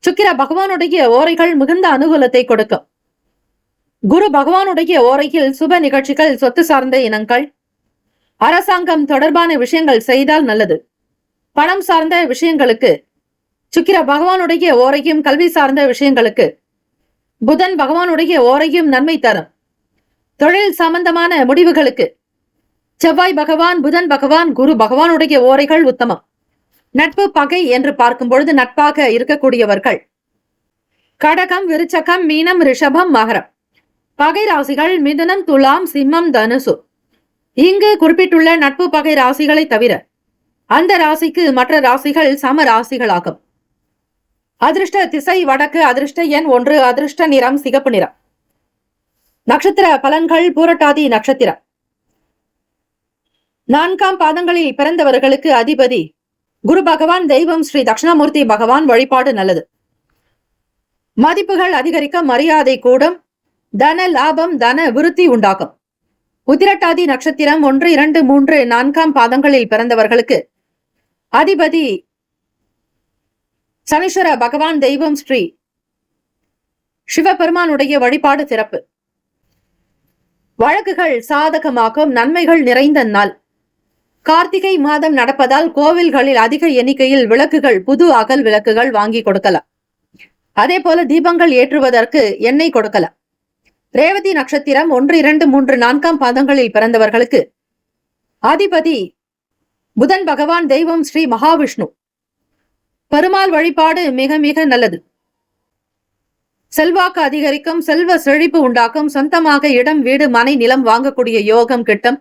சுக்கிர பகவானுடைய ஓரைகள் மிகுந்த அனுகூலத்தை கொடுக்கும். குரு பகவானுடைய ஓரையில் சுப நிகழ்ச்சிகள், சொத்து சார்ந்த இனங்கள், அரசாங்கம் தொடர்பான விஷயங்கள் செய்தால் நல்லது. பணம் சார்ந்த விஷயங்களுக்கு சுக்கிர பகவானுடைய ஓரையும், கல்வி சார்ந்த விஷயங்களுக்கு புதன் பகவானுடைய ஓரையும் நன்மை தரும். தொழில் சம்பந்தமான முடிவுகளுக்கு செவ்வாய் பகவான், புதன் பகவான், குரு பகவானுடைய ஓரைகள் உத்தமம். நட்பு பகை என்று பார்க்கும் பொழுது நட்பாக இருக்கக்கூடியவர்கள் கடகம், விருச்சகம், மீனம், ரிஷபம், மகரம். பகை ராசிகள் மிதுனம், துலாம், சிம்மம், தனுசு. இங்கு குறிப்பிட்டுள்ள நட்பு பகை ராசிகளை தவிர அந்த ராசிக்கு மற்ற ராசிகள் சம ராசிகளாகும். அதிர்ஷ்ட திசை வடக்கு, அதிர்ஷ்ட எண் 1, அதிர்ஷ்ட நிறம் சிகப்பு நிறம். நட்சத்திர பலன்கள் பூரட்டாதி நட்சத்திரம். 4ஆம் பாதங்களில் பிறந்தவர்களுக்கு அதிபதி குரு பகவான், தெய்வம் ஸ்ரீ தட்சிணாமூர்த்தி பகவான் வழிபாடு நல்லது. மதிப்புகள் அதிகரிக்க, மரியாதை கூடும், தன லாபம், தன விருத்தி உண்டாகும். உத்திரட்டாதி நட்சத்திரம் 1, 2, 3, 4ஆம் பாதங்களில் பிறந்தவர்களுக்கு அதிபதி சனீஸ்வர பகவான், தெய்வம் ஸ்ரீ சிவபெருமானுடைய வழிபாடு சிறப்பு. வழக்குகள் சாதகமாகும், நன்மைகள் நிறைந்த நாள். கார்த்திகை மாதம் நடப்பதால் கோவில்களில் அதிக எண்ணிக்கையில் விளக்குகள், புது அகல் விளக்குகள் வாங்கி கொடுக்கலாம். அதே போல தீபங்கள் ஏற்றுவதற்கு எண்ணெய் கொடுக்கலாம். ரேவதி நட்சத்திரம் 1, 2, 3, 4ஆம் பாதங்களில் பிறந்தவர்களுக்கு அதிபதி புதன் பகவான், தெய்வம் ஸ்ரீ மகாவிஷ்ணு. பெருமாள் வழிபாடு மிக மிக நல்லது. செல்வாக்கு அதிகரிக்கும், செல்வ செழிப்பு உண்டாக்கும், சொந்தமாக இடம், வீடு, மனை, நிலம் வாங்கக்கூடிய யோகம் கிட்டும்.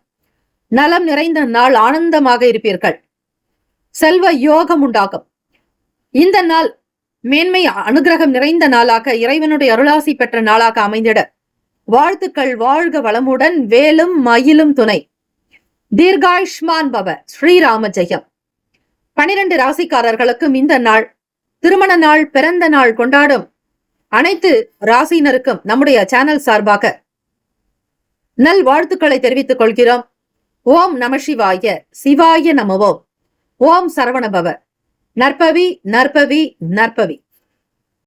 நலம் நிறைந்த நாள், ஆனந்தமாக இருப்பீர்கள். செல்வ யோகம் உண்டாகும். இந்த நாள் மேன்மை அனுகிரகம் நிறைந்த நாளாக, இறைவனுடைய அருளாசி பெற்ற நாளாக அமைந்திட வாழ்த்துக்கள். வாழ்க வளமுடன், வேலும் மயிலும் துணை. தீர்காயுஷ்மான் பவ. ஸ்ரீராம ஜெயம். 12 ராசிக்காரர்களுக்கும் இந்த நாள், திருமண நாள், பிறந்த நாள் கொண்டாடும் அனைத்து ராசியினருக்கும் நம்முடைய சேனல் சார்பாக நல் வாழ்த்துக்களை தெரிவித்துக் கொள்கிறோம். ஓம் நம சிவாய. சிவாய நமவோம். ஓம் சரவணபவ. நற்பவி நற்பவி நற்பவி.